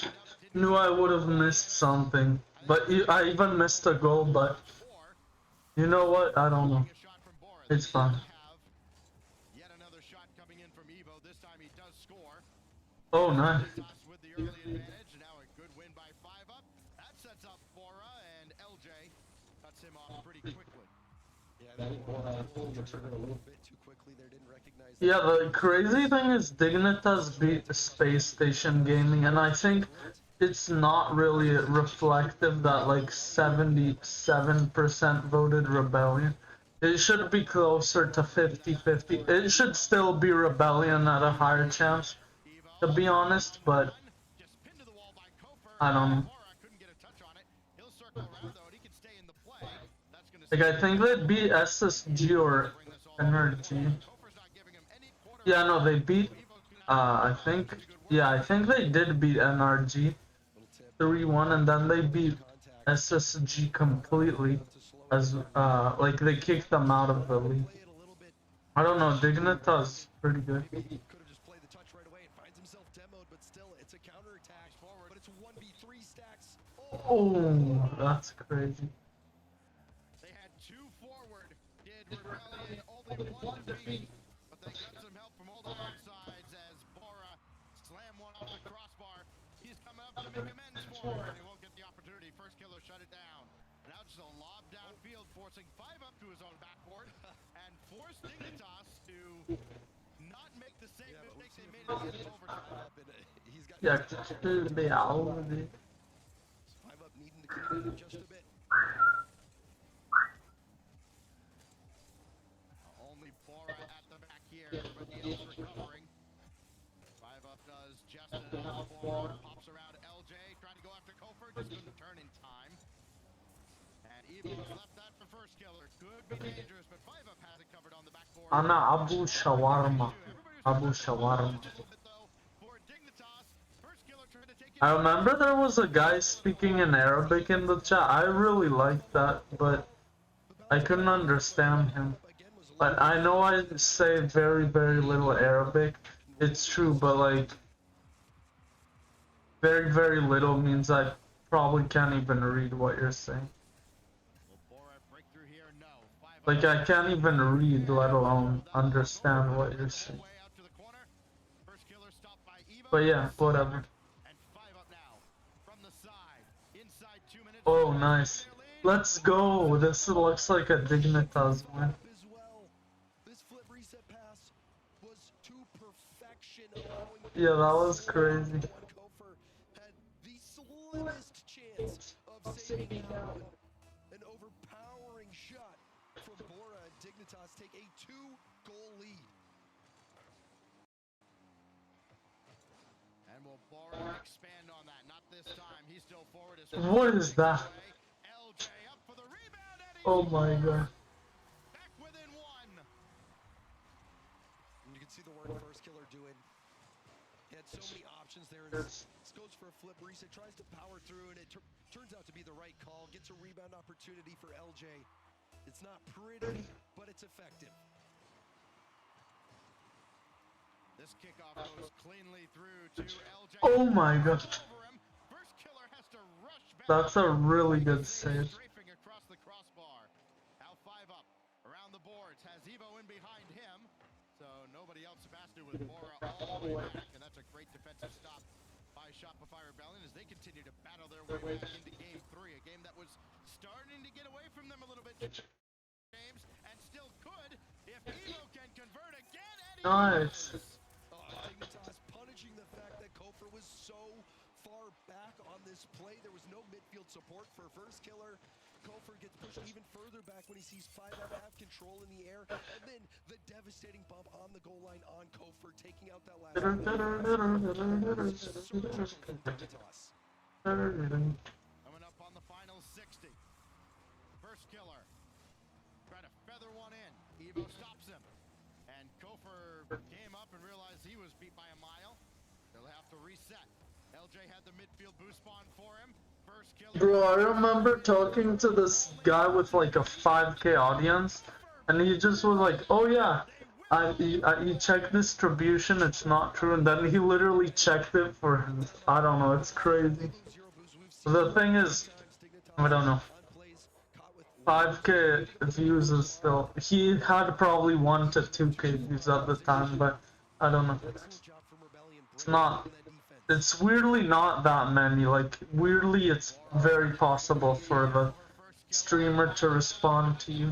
knew I would have missed something, but I even missed a goal, but you know what, I don't know. It's fine. Yet another shot coming in from Evo. This time he does score. Oh, nice. With the early advantage, now a good win by 5 up. That sets up Bora, and LJ cuts him off pretty quickly. Yeah, they pulled the trigger a little bit too quickly there, didn't recognize that. Yeah, the crazy thing is Dignitas beat Space Station Gaming, and I think it's not really reflective that like 77% voted Rebellion. It should be closer to 50-50. It should still be Rebellion at a higher chance, to be honest, but I don't know. Like, I think they beat SSG or NRG. Yeah, no, they beat, I think they did beat NRG 3-1, and then they beat SSG completely, as, like, they kicked them out of the league. I don't know, Dignitas pretty good. Could have just played the touch right away and finds himself demoed, but still, it's a counterattack forward, but it's 1v3 Stacks. Oh, that's crazy. They had 2 forward, did Rebellion only 1 defeat, but they got some help from all the outsides as Bora slammed one off the crossbar. He's coming to make amends for, and he won't get the opportunity. First killer shut it down. Now just a lob downfield, forcing 5 up to his own backboard, and forced Dignitas to not make the same mistake they made at the end of overtime. He's got Yakışır 5 up needing to clean it just a bit. Only Bora at the back here, but Neil's recovering. 5 up does Justin, Bora pops around LJ, trying to go after Kofer, just couldn't turn in time. And Evo's left that for first killer. Could be dangerous, but 5 up has it covered on the backboard. Ana Abu Shawarma. Abu Shawarma. I remember there was a guy speaking in Arabic in the chat. I really liked that, but I couldn't understand him. But I know I say very, very little Arabic. It's true, but like, very, very little means I probably can't even read what you're saying. Like, I can't even read, let alone understand what you're saying. But yeah, whatever. Oh, nice. Let's go. This looks like a Dignitas win. This flip reset pass was to perfection, allowing Yeah, that was crazy. Kofer had the slimmest chance of saving that one. An overpowering shot from Bora, and Dignitas take a 2-goal lead. And will Bora expand on that? Not this time. He's still forward. What is that? LJ up for the rebound, and Oh my god. back within 1. And you can see the work first killer doing. He had so many options there. And this goes for a flip reset, tries to power through, and it turns out to be the right call. Gets a rebound opportunity for LJ. It's not pretty, but it's effective. This kickoff goes cleanly through to LJ. Oh my god. Over him. First killer has to rush back. That's a really good save. Strafing across the crossbar. Now 5 up around the boards. Has Evo in behind him. So nobody else faster with Bora all the way back. And that's a great defensive stop by Shopify Rebellion as they continue to battle their way back into game 3. A game that was starting to get away from them a little bit, James, and still could if Evo can convert again. And Nice. Dignitas punishing the fact that Kofer was so far back on this play. There was no midfield support for first killer. Kofer gets pushed even further back when he sees 5 up have control in the air, and then the devastating bump on the goal line on Kofer, taking out that last Dignitas. coming up on the final 60. First killer. Try to feather one in. Evo stops him. And Kofer came up and realized he was beat by a mile. They'll have to reset. LJ had the midfield boost spawn for him. First killer. Bro, I remember talking to this guy with like a 5K audience, and he just was like, oh yeah, you check distribution, it's not true, and then he literally checked it for him. I don't know, it's crazy. The thing is, I don't know, 5K views is still, he had probably 1 to 2K views at the time, but I don't know. It's not, it's weirdly not that many, like, weirdly it's very possible for the streamer to respond to you.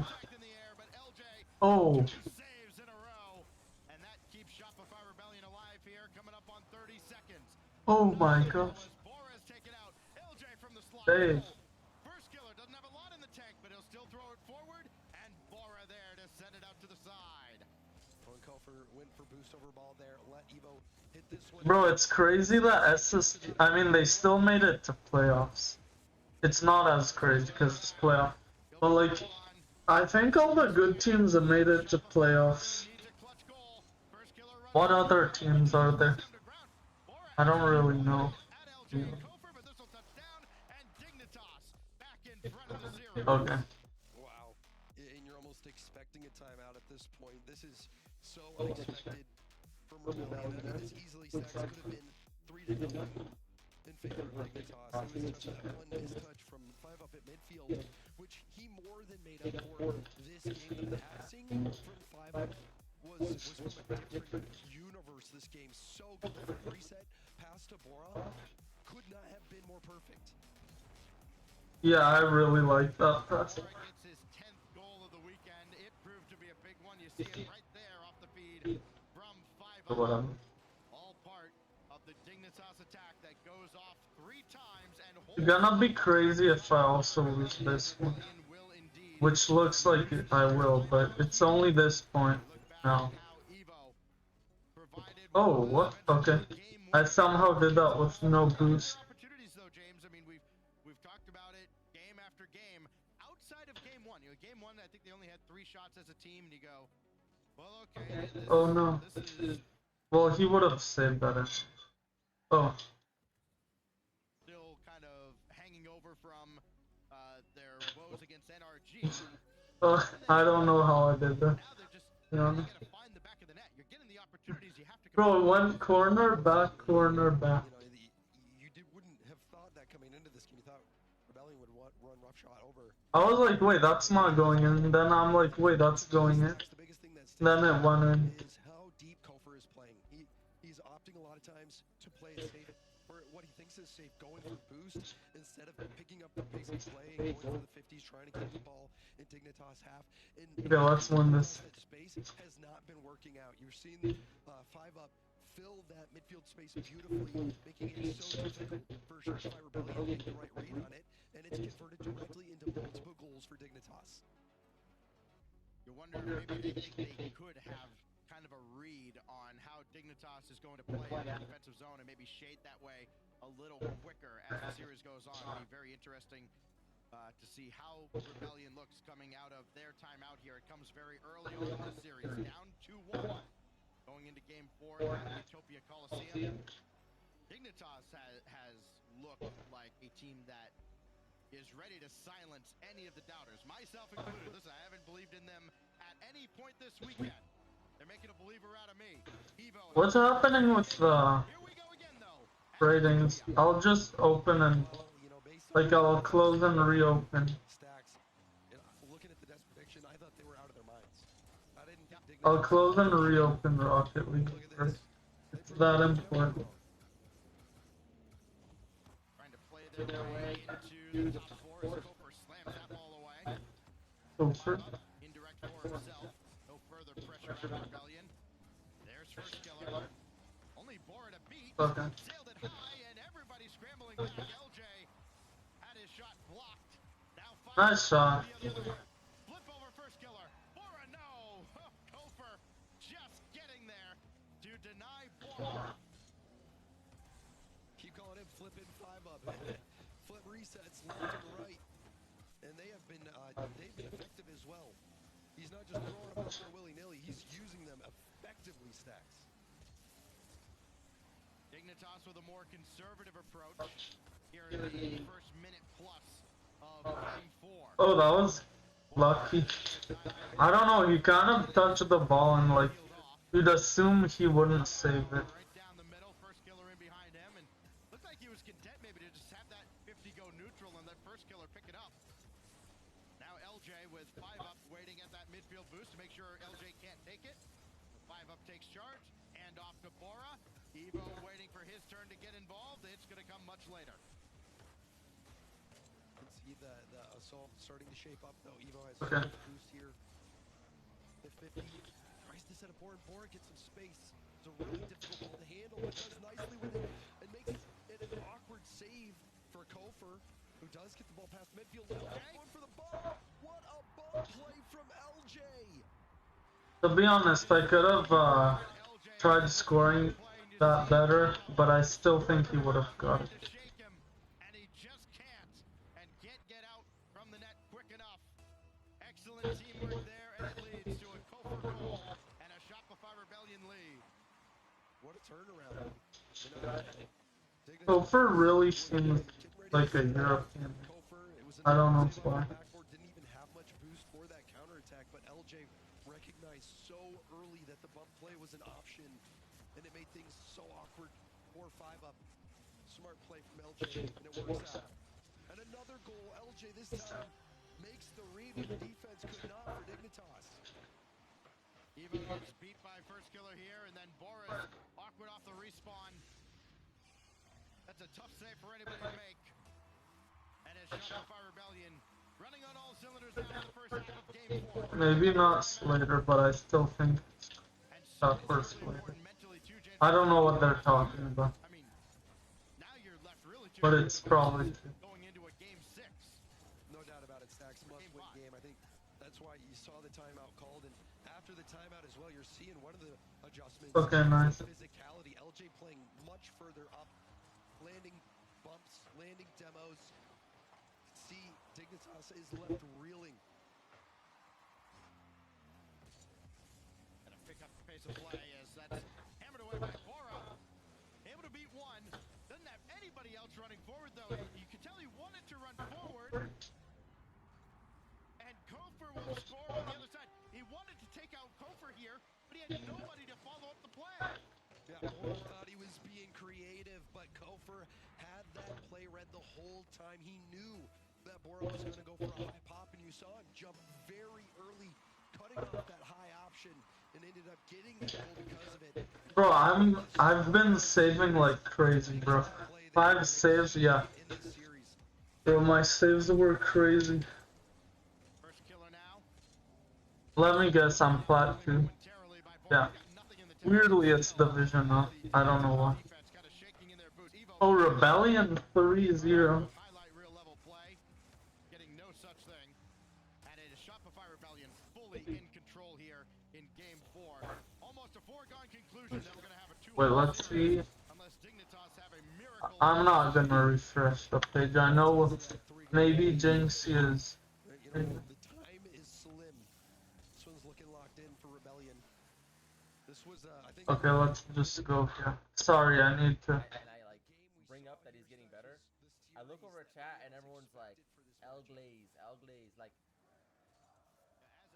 Oh. Saves in a row. And that keeps Shopify Rebellion alive here. Coming up on 30 seconds. Oh my gosh. Bora's taken out. LJ from the slot. Hey. First killer doesn't have a lot in the tank, but he'll still throw it forward. And Bora there to send it out to the side. Kofer went for boost over ball there. Let Evo hit this one. Bro, it's crazy that SSG, I mean, they still made it to playoffs. It's not as crazy because it's playoff. But like, I think all the good teams have made it to playoffs. What other teams are there? I don't really know. Yeah. Okay. Wow. And you're almost expecting a timeout at this point. This is so unexpected from Rebellion. I mean, this easily stacks could have been 3-0 in favor of Dignitas. It was just that one mistouch from 5 up at midfield, which he more than made up for this game. The passing from 5 up was from a different universe forced this game so good. The reset pass to Bora could not have been more perfect. Yeah, I really like that pass. Bora gets his 10th goal of the weekend. It proved to be a big one. You see it right there off the feed from 5 up. Whatever. All part of the Dignitas attack that goes off 3 times and It's gonna be crazy if I also lose this one. will indeed Which looks like I will, but it's only this point now. Oh, what? Okay. I somehow did that with no boost. Opportunities though, James. I mean, we've talked about it game after game. Outside of game 1, game 1, I think they only had 3 shots as a team, and you go, well, okay. Oh no. This is Well, he would have saved better. Oh. still kind of hanging over from their woes against NRG. I don't know how I did that. Now they're just You you know? gotta find the back of the net. You're getting the opportunities. You have to. Bro, one corner back, corner back. You wouldn't have thought that coming into this game. You thought Rebellion would run roughshod over. I was like, wait, that's not going in. And then I'm like, wait, that's going in. The biggest thing that Then it went in. is how deep Kofor is playing. He's opting a lot of times to play it safe, or what he thinks is safe, going for boost instead of picking up the pace of play, going for the 50s, trying to keep the ball in Dignitas half. And Okay, let's win this. that space has not been working out. You're seeing 5 up fill that midfield space beautifully, making it so difficult for Shopify Rebellion to get the right read on it, and it's converted directly into multiple goals for Dignitas. You wonder maybe they think they could have kind of a read on how Dignitas is going to play in the defensive zone and maybe shade that way a little quicker as the series goes on. It'll be very interesting to see how Rebellion looks coming out of their timeout here. It comes very early on in the series, down 2-1, going into Game 4 at the Utopia Coliseum. Dignitas has looked like a team that is ready to silence any of the doubters, myself included. Listen, I haven't believed in them at any point this weekend. They're making a believer out of me. Evo. What's happening with the Here we go again, though. ratings? I'll just open and, like, I'll close and reopen. Stacks, looking at the death prediction, I thought they were out of their minds. I didn't think I'll close and reopen Rocket League first. It's that important. Trying to play their way into the top 4 as Koper slams that ball away. So for Indirect for himself. No further pressure on Rebellion. There's first killer. Only Bora to beat. Okay. Sailed it high, and everybody scrambling back. LJ had his shot blocked. Now Nice shot. Flip over first killer. Bora, no. Koper just getting there to deny Bora. keep calling him flipping 5 up. Flip resets left and right. And they have been they've been effective as well. He's not just throwing them out there willy-nilly, he's using them effectively, Stacks. Dignitas with a more conservative approach here in the first minute plus of Game 4. Oh, that was lucky. I don't know, he kind of touched the ball and, like, you'd assume he wouldn't save it. Right down the middle, first killer in behind him, and looked like he was content maybe to just have that 50 go neutral and that first killer pick it up. Now LJ with 5 up waiting at that midfield boost to make sure LJ can't take it. 5 up takes charge, and off to Bora. Evo waiting for his turn to get involved. It's going to come much later. You can see the assault starting to shape up, though. Evo has Okay. a boost here. The 50 tries to set a board. Bora gets some space. It's a really difficult ball to handle, but does nicely with it and makes it an awkward save for Kofor, who does get the ball past midfield. Going for the ball. What a ball play from LJ. To be honest, I could have tried scoring that better, but I still think he would have got it. To shake him, and he just can't, and can't get out from the net quick enough. Excellent teamwork there, and it leads to a Kofor goal and a Shopify Rebellion lead. What a turnaround. You know, Kofor really seems like a European. I don't know why. Backboard didn't even have much boost for that counterattack, but LJ recognized so early that the bump play was an option, and it made things so awkward. 4-5 up. Smart play from LJ, and it works out. And another goal. LJ this time makes the read when the defense could not for Dignitas. Evo gets beat by first killer here, and then Boris awkward off the respawn. That's a tough save for anybody to make. And as Shopify Rebellion running on all cylinders now in the first half of game 4. Maybe not Slater, but I still think it's tough for Slater. I don't know what they're talking about, I mean, now you're left really but it's probably true. going into a game 6. No doubt about it, Stacks. Must-win game. I think that's why you saw the timeout called, and after the timeout as well, you're seeing one of the adjustments. Okay, nice. Physicality. LJ playing much further up, landing bumps, landing demos. See, Dignitas is left reeling. And a pick up the pace of play as that's hammered away by Bora. Able to beat one. Doesn't have anybody else running forward though. You can tell he wanted to run forward. And Kofer will score on the other side. He wanted to take out Kofer here, but he had nobody to follow up the play. Yeah, Bora thought he was being creative, but Kofer had that play read the whole time. He knew that Bora was going to go for a high pop, and you saw him jump very early, cutting off that high option, and ended up getting that goal because of it. Bro, I've been saving like crazy, bro. 5 saves, yeah. In this series. Bro, my saves were crazy. First killer now. Let me guess, I'm plat 2. Momentarily by Bora. Yeah. Got nothing in the Weirdly, it's Division, though. I don't know why. defense kind of shaking in their boots. Evo Oh, Rebellion 3-0. highlight reel level play. Getting no such thing. And it is Shopify Rebellion fully in control here in game 4. Almost a foregone conclusion that we're going to have a 2-1 Wait, let's see. unless Dignitas have a miracle. I'm not gonna refresh the page. I know maybe Jinx is. You know, the time is slim. This one's looking locked in for Rebellion. This was, I think. Okay, let's just go here. Sorry, I need to. And I like bring up that he's getting better. I look over at chat and everyone's like, El Glaze, like,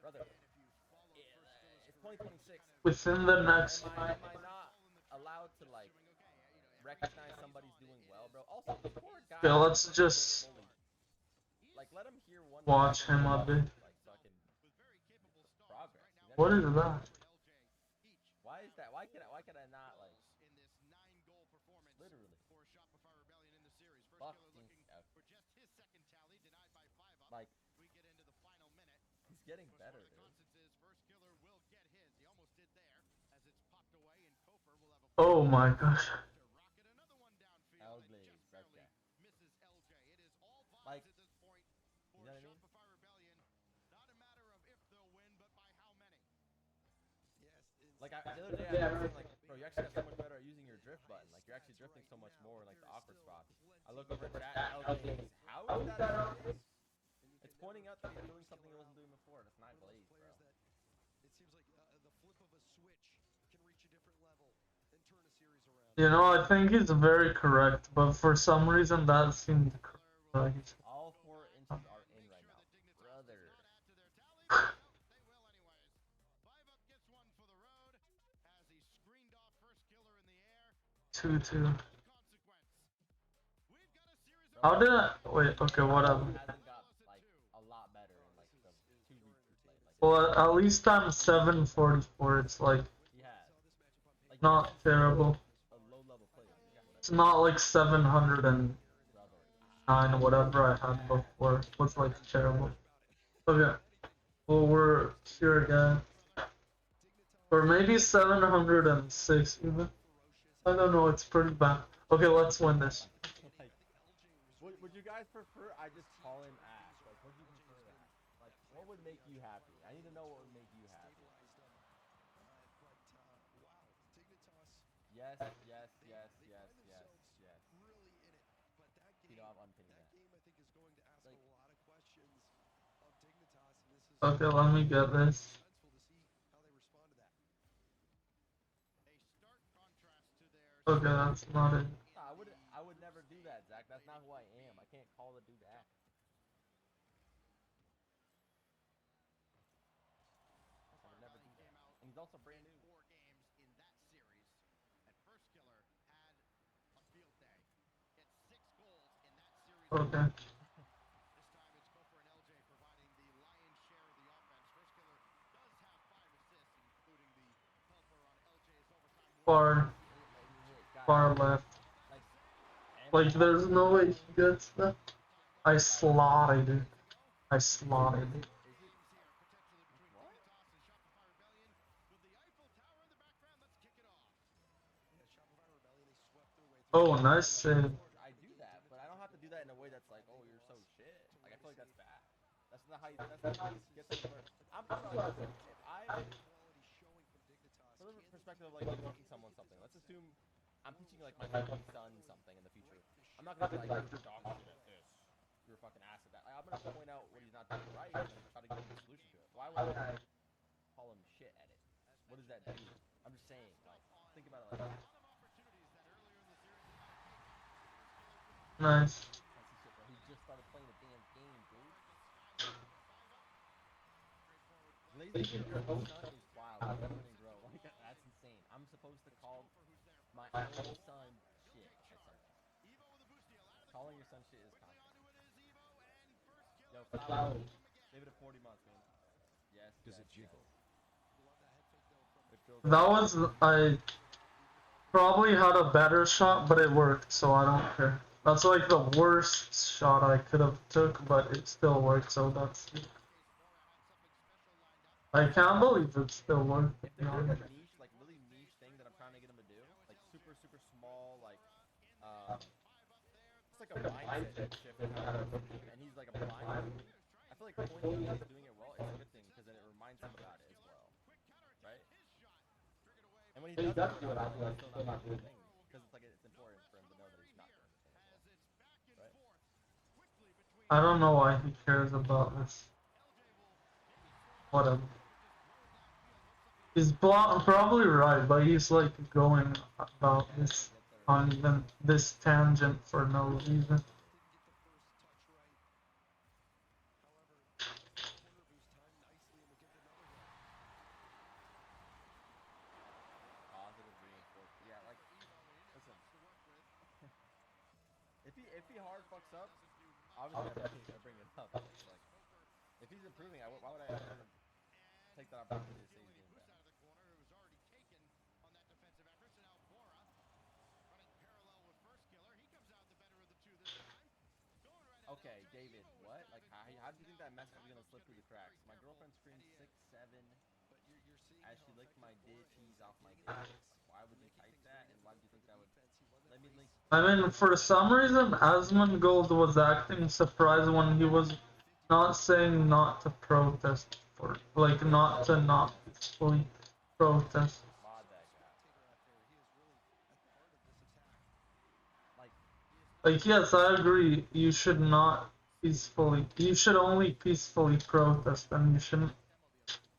brother, it's 2026. Within the next. Am I not allowed to like recognize somebody's doing well, bro? Also, the poor guy. Okay, let's just like let him hear one. watch him a bit. Like fucking progress. You know? What is that? Why is that? Why can I not like? In this 9-goal performance Literally. for Shopify Rebellion in the series. First Fuck killer looking Jinx out. for just his second tally, denied by 5 up. Like We get into the final minute. he's getting Of course, better, one of the dude. constants is first killer will get his. He almost did there as it's popped away, and Kofer will have a Oh my gosh. to rocket another one downfield. El and Glaze, just right barely there. misses LJ. It is all vibes Like, at this point for you know what I mean? Shopify Rebellion. Not a matter of if they'll win, but by how many. Yes, Like the other day I was saying like, bro, you actually got so much better at using your drift button. Like you're actually drifting so much more in like the awkward spots. I look over at chat, El Glaze. How is that El Glaze? It's pointing out that he's doing something he wasn't doing before. That's not Glaze, bro. players that it seems like the flip of a switch can reach a different level and turn a series around. You know, I think he's very correct, but for some reason that seemed correct. All 4 inches are in right now, brother. Not add to their tally. They will anyways. 5 up gets one for the road as he screened off first killer in the air. 2-2. Consequence. We've got a series of How did I? Wait, okay, whatever. Hasn't got like a lot better in like the 2 weeks we played. Like Well, at least I'm 744. It's like he has. Like not terrible. a low level player. It's not like 709 Brother. whatever I had before. It was like terrible. Okay. Well, we're here again. Or maybe 706 even. I don't know, it's pretty bad. Okay, let's win this. Like, would you guys prefer I just call him Ash? Like, would you prefer that? Like, what would make you happy? I need to know what would make you happy. Yes, yes, yes, yes, yes, yes. Really in it, but that game, You know, I'm unpicking that. game I think is going to ask Like- a lot of questions of Dignitas, and this is Okay, let me get this. suspenseful to see how they respond to that. a stark contrast to their Okay, that's not it. Nah, I would never do that, Zach. That's not who I am. I can't call the dude Ash. I would never do that. And he's also brand new. 4 games in that series. And first killer had a field day. Hit 6 goals in that series. Okay. This time it's Kofer and LJ providing the lion's share of the offense. First killer does have 5 assists, including far left. Like, there's no way he gets that. I slotted it. I slotted it. Oh, nice save. I do that, but I don't have to do that in a way that's like, oh, you're so shit. Like, I feel like that's bad. That's not how you get things learned. I'm like, if I, from the perspective of like teaching someone something, let's assume I'm teaching like my fucking son something in the future. I'm not gonna be like, you're dog shit at this. You're a fucking ass at that. Like, I'm gonna point out what he's not doing right and try to give him a solution to it. Why would I call him shit at it? What does that do? I'm just saying, like, think about it like that. Nice. He just started playing the damn game, dude. Lazy, your own son is wild. Bro. Like, that's insane. I'm supposed to call my own son shit or something. Calling your son shit is constant. Yo, Flowers. Give it a 40 months, man. Yes. Does it jiggle? That was, I probably had a better shot, but it worked, so I don't care. That's like the worst shot I could have took, but it still worked, so that's... I can't believe it still worked. If there's like a niche, like really niche thing that I'm trying to get him to do, like super small, like it's like a mindset shift kind of, and he's like a blind. I feel like pointing out doing it well is a good thing because then it reminds him about it as well, right? And when he does do it, I feel like he's still not doing the thing because it's like it's important for him to know that he's not doing the thing as well, right? I don't know why he cares about this. Whatever. He's probably right, but he's like going about this on even this tangent for no reason. Positive reinforcement. Yeah, like, listen. if he hard fucks up, obviously I'm gonna bring it up. Like, if he's improving, why would I ever take that opportunity to say he's doing bad? Okay, David, what? Like, how do you think that message is gonna slip through the cracks? My girlfriend screamed 6'7" as she licked my ditties off my dicks. Why would you type that, and why do you think that would... I mean, for some reason, Asmongold was acting surprised when he was not saying not to protest, for like not fully protest. Like, yes, I agree, you should not peacefully, you should only peacefully protest, and you shouldn't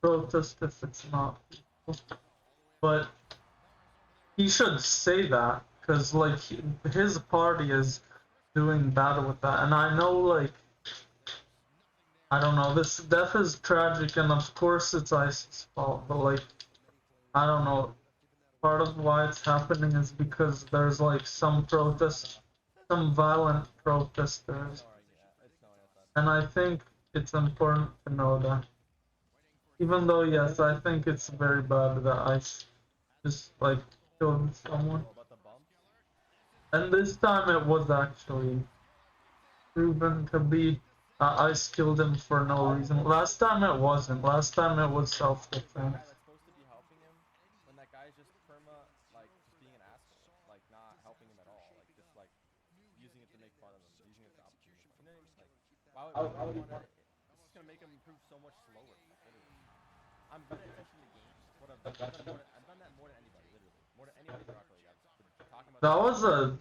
protest if it's not peaceful. But he should say that, because, like, his party is doing bad with that, and I know, like, I don't know, this death is tragic, and of course it's Ice's fault, but, like, I don't know, part of why it's happening is because there's, like, some violent protesters, and I think it's important to know that. Even though, yes, I think it's very bad that Ice just, like, killed someone. And this time it was actually proven to be Ice killed him for no reason. Last time it wasn't. Last time it was self-defense. Supposed to be helping him when that guy's just like, just being an asshole, like, not helping him at all, like, just, like, using it to make fun of him, using it to opportunity. You know what I mean? Like, why would you want to... This is gonna make him improve so much slower, literally. I'm good at attention to games. What I've done that more than anybody, literally. More than anybody in Rocket League. I've been talking about that was a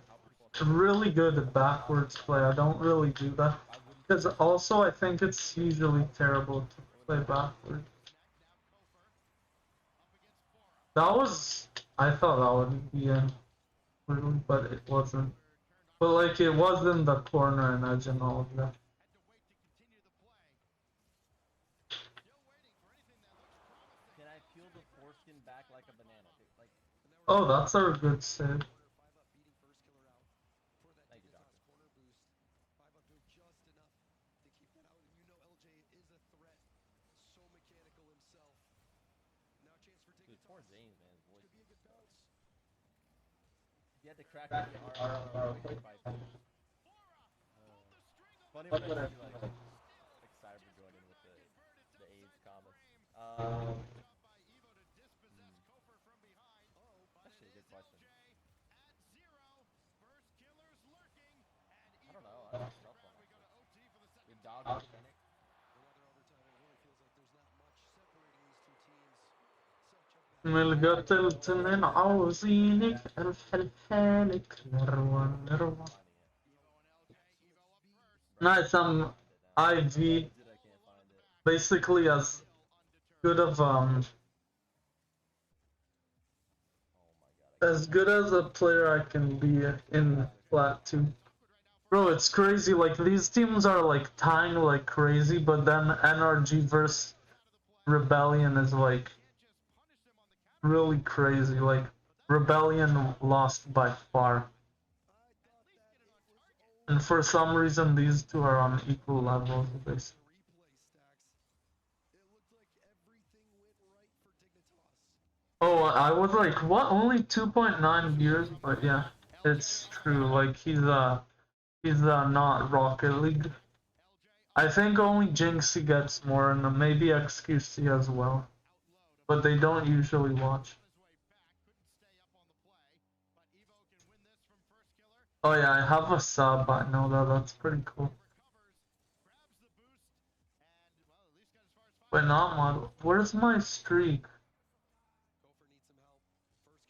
really good backwards play. I don't really do that. Because also I think it's usually terrible to play backwards. That was... I thought that would be in, but it wasn't. But, like, it was in the corner and edge and all of that. Can I peel the foreskin back like a banana? Like, oh, that's a good save. Thank you, Doctor. Dude, poor Zane's, man. His voice is cracking the RL fight. Funny when I see like Cyber joining with the AIDS comments. Actually, a good question. I don't know. I don't know. Your dog mechanic. ملقط التنين عاوزينك الف الحالك نروى. Nice, IV basically as good of as good as a player I can be in Plat 2. Bro, it's crazy, like these teams are like tying like crazy, but then NRG versus Rebellion is like really crazy. Like Rebellion lost by far. And for some reason these two are on equal levels basically. Oh, I was like, what? Only 2.9 years? But yeah, it's true. Like he's not Rocket League. I think only Jinxie gets more, and maybe XQC as well. But they don't usually watch. Oh yeah, I have a sub. I know that. That's pretty cool. Wait, not model. Where's my streak?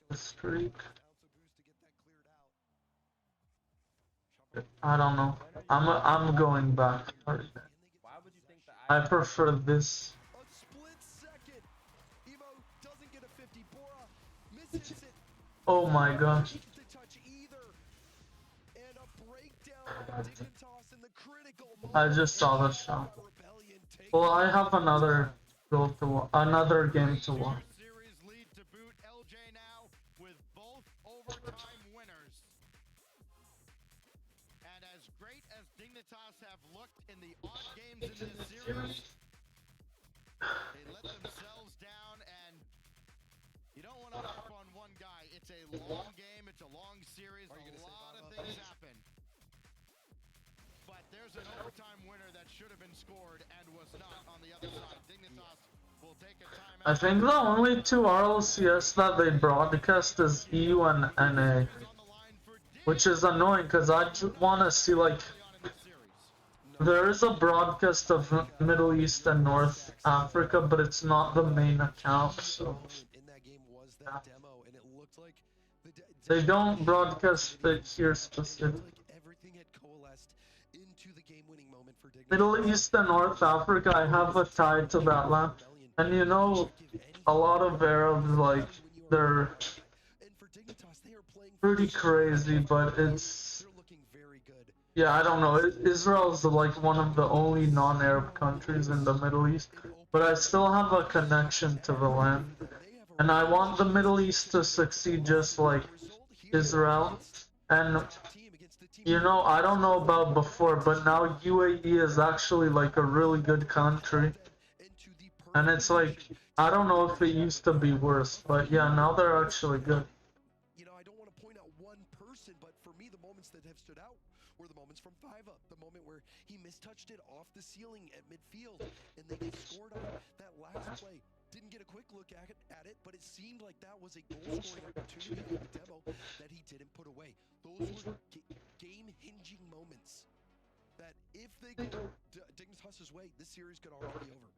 The streak. I don't know. I'm going back. I prefer this. Oh my gosh. I just saw the shot. Well, I have another another game to watch. And as great as Dignitas have looked in the odd games in this series, they let themselves down, and you don't want to harp on one guy. It's a long game, it's a long series, a lot of things happen. But there's an overtime winner that should have been scored and was not on the other side. Dignitas will take a timeout. I think the only two RLCS that they broadcast is EU and NA. Which is annoying because I want to see, like, there is a broadcast of Middle East and North Africa, but it's not the main account, so yeah. They don't broadcast it here specifically. Middle East and North Africa, I have a tie to that land, and you know, a lot of Arabs, like, they're pretty crazy, but it's, yeah, I don't know. Israel's like one of the only non-Arab countries in the Middle East, but I still have a connection to the land, and I want the Middle East to succeed just like Israel. And you know, I don't know about before, but now UAE is actually like a really good country, and it's like, I don't know if it used to be worse, but yeah, now they're actually good. That have stood out were the moments from Five-Up, the moment where he mistouched it off the ceiling at midfield, and they scored on that last play. Didn't get a quick look at it, but it seemed like that was a goal-scoring opportunity in the demo that he didn't put away. Those were game-hinging moments that if they go Dignitas' way, this series could already be over.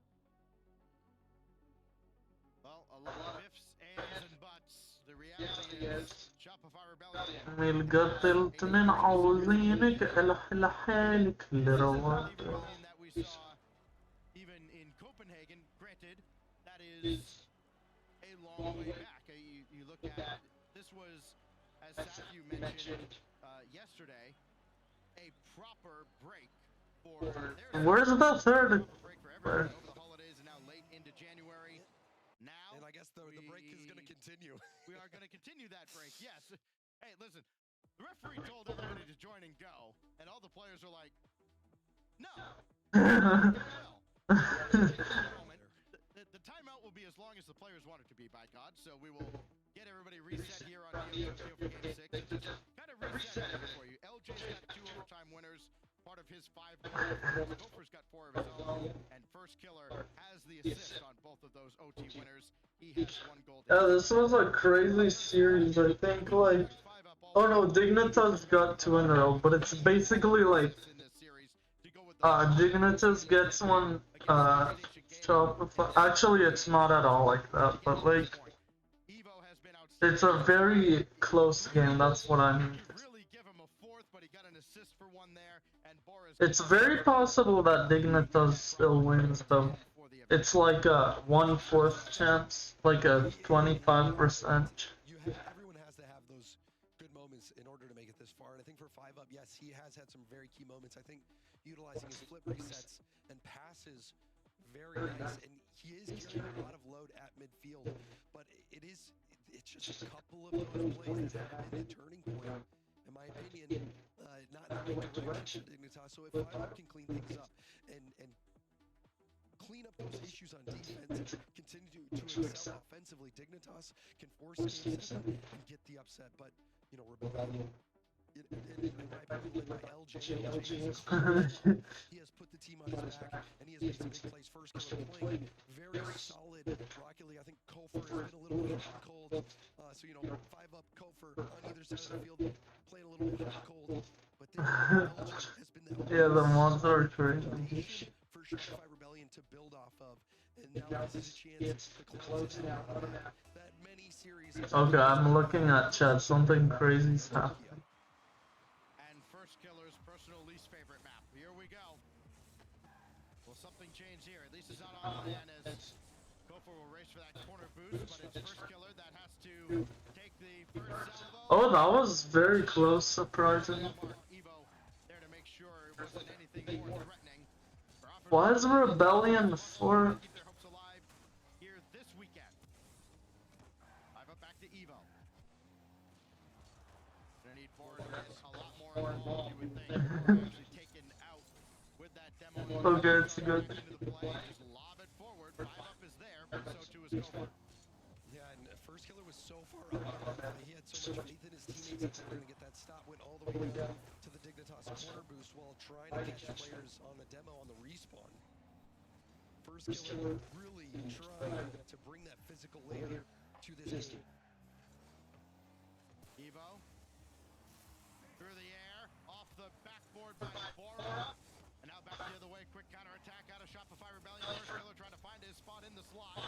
Well, a lot of ifs, ands, and buts. The reality is, Shopify Rebellion. ملقط التنين عاوزينك الحالك لرواد. That we saw even in Copenhagen. Granted, that is a long way back. You look at this was, as Safu mentioned yesterday, a proper break for. Where's the third? Break for everyone over the holidays and now late into January. Now, and I guess the break is going to continue. We are going to continue that break, yes. Hey, listen, the referee told everybody to join and go, and all the players are like, no. The timeout will be as long as the players want it to be, by God, so we will get everybody reset here on Neo for Game 6 and just Gopher's got 4 of his own, and First Killer has the assist on both of those OT winners. He has 1 goal. Yeah, this was a crazy series. I think like, oh no, Dignitas got 2 in a row, but it's basically like, Dignitas gets one, Shopify. Actually, it's not at all like that, but like, it's a very close game. That's what I mean. It's very possible that Dignitas still wins, though. It's like a 1/4 chance, like a 25%. Everyone has to have those good moments in order to make it this far. And I think for 5UP, yes, he has had some very key moments. I think utilizing his flip resets and passes very nice, and he is carrying a lot of load at midfield. But it's just a couple of those plays that have been a turning point, in my opinion. Not in the right direction for Dignitas. So if 5UP can clean things up and clean up those issues on defense, continue to excel offensively, Dignitas can force games and get the upset. But you know, Rebellion, in my opinion, led by LJ, he has put the team on his back, and he has made some big plays. First Killer playing very solid Rocket League. I think Kofor has been a little bit hot cold. So you know, 5UP, Kofor on either side of the field playing a little bit hot cold. But then LJ has been that Yeah, the mods are crazy. for Shopify Rebellion to build off of, and now this is a chance to close it out that many series. Okay, I'm looking at chat. Something crazy's happening. And First Killer's personal least favorite map. Here we go. Will something change here? At least it's not on plan as Kofor will race for that corner boost, but it's First Killer that has to take the first salvo. Oh, that was very close, surprisingly. Evo there to make sure it wasn't anything more threatening. Why is Rebellion 4? Keep their hopes alive here this weekend. 5UP back to Evo. Gonna need Boris a lot more involved, you would think. Actually taken out with that demo. Okay, it's good. Into the play, just lob it forward. 5UP is there, but so too is Kofor. Yeah, and First Killer was so far up. He had so much faith in his teammates that they were going to get that stop. Went all the way down to the Dignitas corner boost while trying to catch players on the demo on the respawn. First Killer really trying to bring that physical layer to this game. Evo through the air, off the backboard by Bora. And now back the other way, quick counterattack out of Shopify Rebellion. First Killer trying to find his spot in the slot.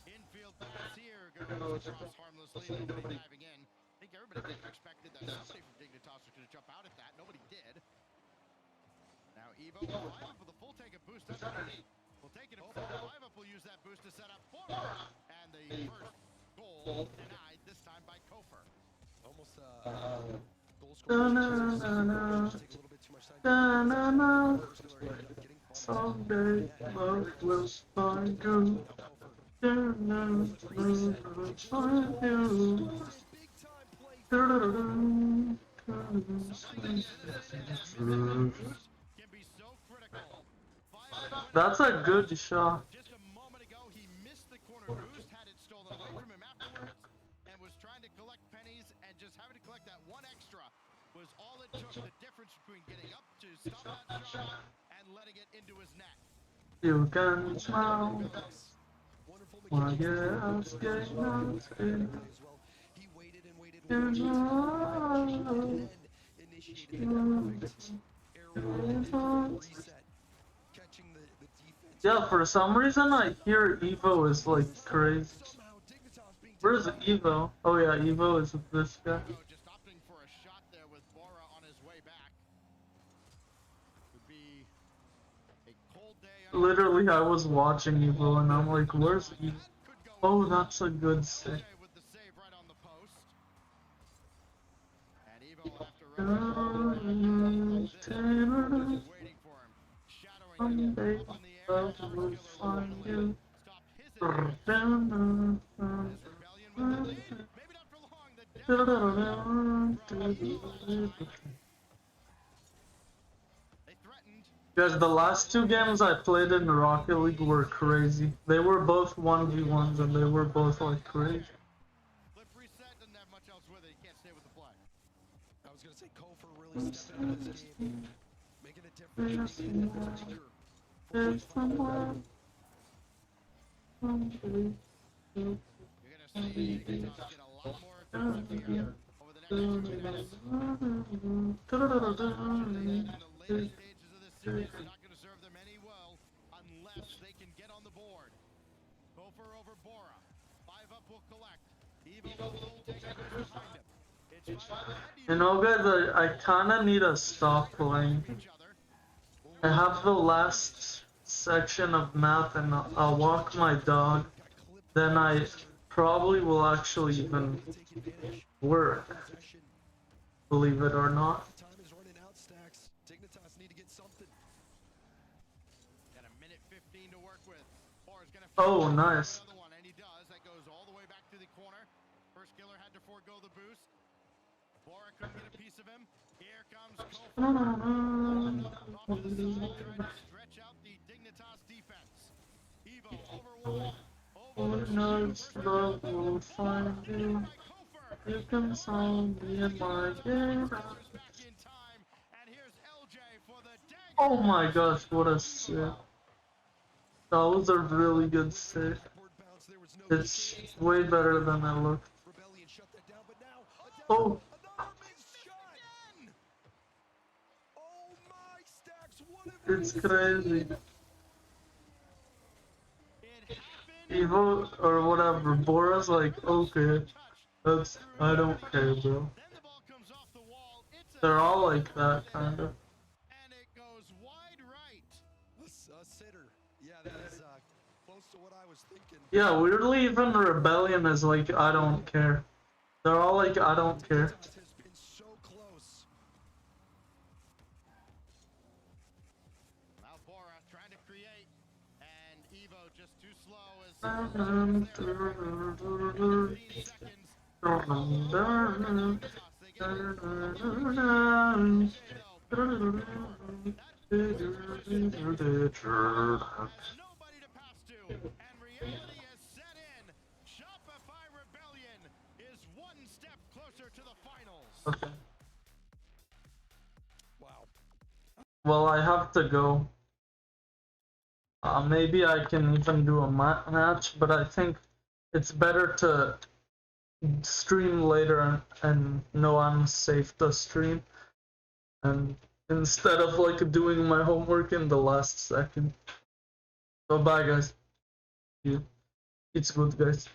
Infield pass here, goes across harmlessly, nobody diving in. I think everybody kind of expected that somebody from Dignitas was going to jump out at that. Nobody did. Now Evo, 5UP with a full tank of boost underneath. We'll take it to 5UP will use that boost to set up Bora. And the first goal denied, this time by Kofor. Almost goal scoring. Take a little bit too much time. First Killer ended up getting Someday love will find you. That's a good shot. Just a moment ago, he missed the corner boost, had it stolen away from him afterwards, and was trying to collect pennies, and just having to collect that one extra was all it took. The difference between getting up to stop that shot and letting it into his net. You can smile. Why you're asking us to. He waited and waited and Yeah, for some reason I hear Evo is like crazy. Where's Evo? Oh yeah, Evo is this guy. Just opting for a shot there with Bora on his way back. Would be a cold day. Literally, I was watching Evo and I'm like, where's Evo? Oh, that's a good save. With the save right on the post. And Evo after waiting for him. Shadowing him Someday up in the air. love will find you. Stop his rebellion with the lead. Maybe not for long. They threatened. Guys, the last 2 games I played in the Rocket League were crazy. They were both 1v1s and they were both like crazy. Flip reset, doesn't have much else with it. He can't stay with the play. I was going to say Kofor really stepped into this game. making a difference. You're There's someone. You're gonna see Dignitas get a lot more aggressive here over the next 2 minutes. In the later stages of this series, it's not going to serve them any well unless they can get on the board. Gopher over Bora. 5 up will collect. Evo will take a boost behind him. It's You know, guys, I kinda need to stop playing. each other. I have the last section of math and I'll walk my dog. Then I probably will actually even work. Believe it or not. Time is running out, Stacks. Dignitas need to get something. Got a minute 15 to work with. Bora's gonna Oh, nice. another one, and he does. That goes all the way back to the corner. First killer had to forego the boost. Bora couldn't get a piece of him. Here comes Kofa. Off to the side, trying to stretch out the Dignitas defense. Evo over wall. Over the Knows love will find you. by Kofer. You can find me in my game. Back in time, and here's LJ for the dagger. Oh my gosh, what a sick. That was a really good sick. Upward bounce, there was no It's way better than it looked. Rebellion shut that down, but now Oh, another missed shot. Oh my, Stacks, what have it's crazy. It happened. Evo or whatever, Bora's like, okay, that's, I don't care, bro. Then the ball comes off the wall. It's a They're all like that, kinda. and it goes wide right. a sitter? Yeah, that is close to what I was thinking. Yeah, weirdly, even Rebellion is like, I don't care. They're all like, I don't care. Dignitas has been so close. Now Bora trying to create, and Evo just too slow as 15 seconds. Nobody to pass to, and reality has set in. Shopify Rebellion is one step closer to the finals. Okay. Wow. Well, I have to go. Maybe I can even do a match, but I think it's better to stream later and know I'm safe to stream. And instead of like doing my homework in the last second. So bye guys. It's good guys.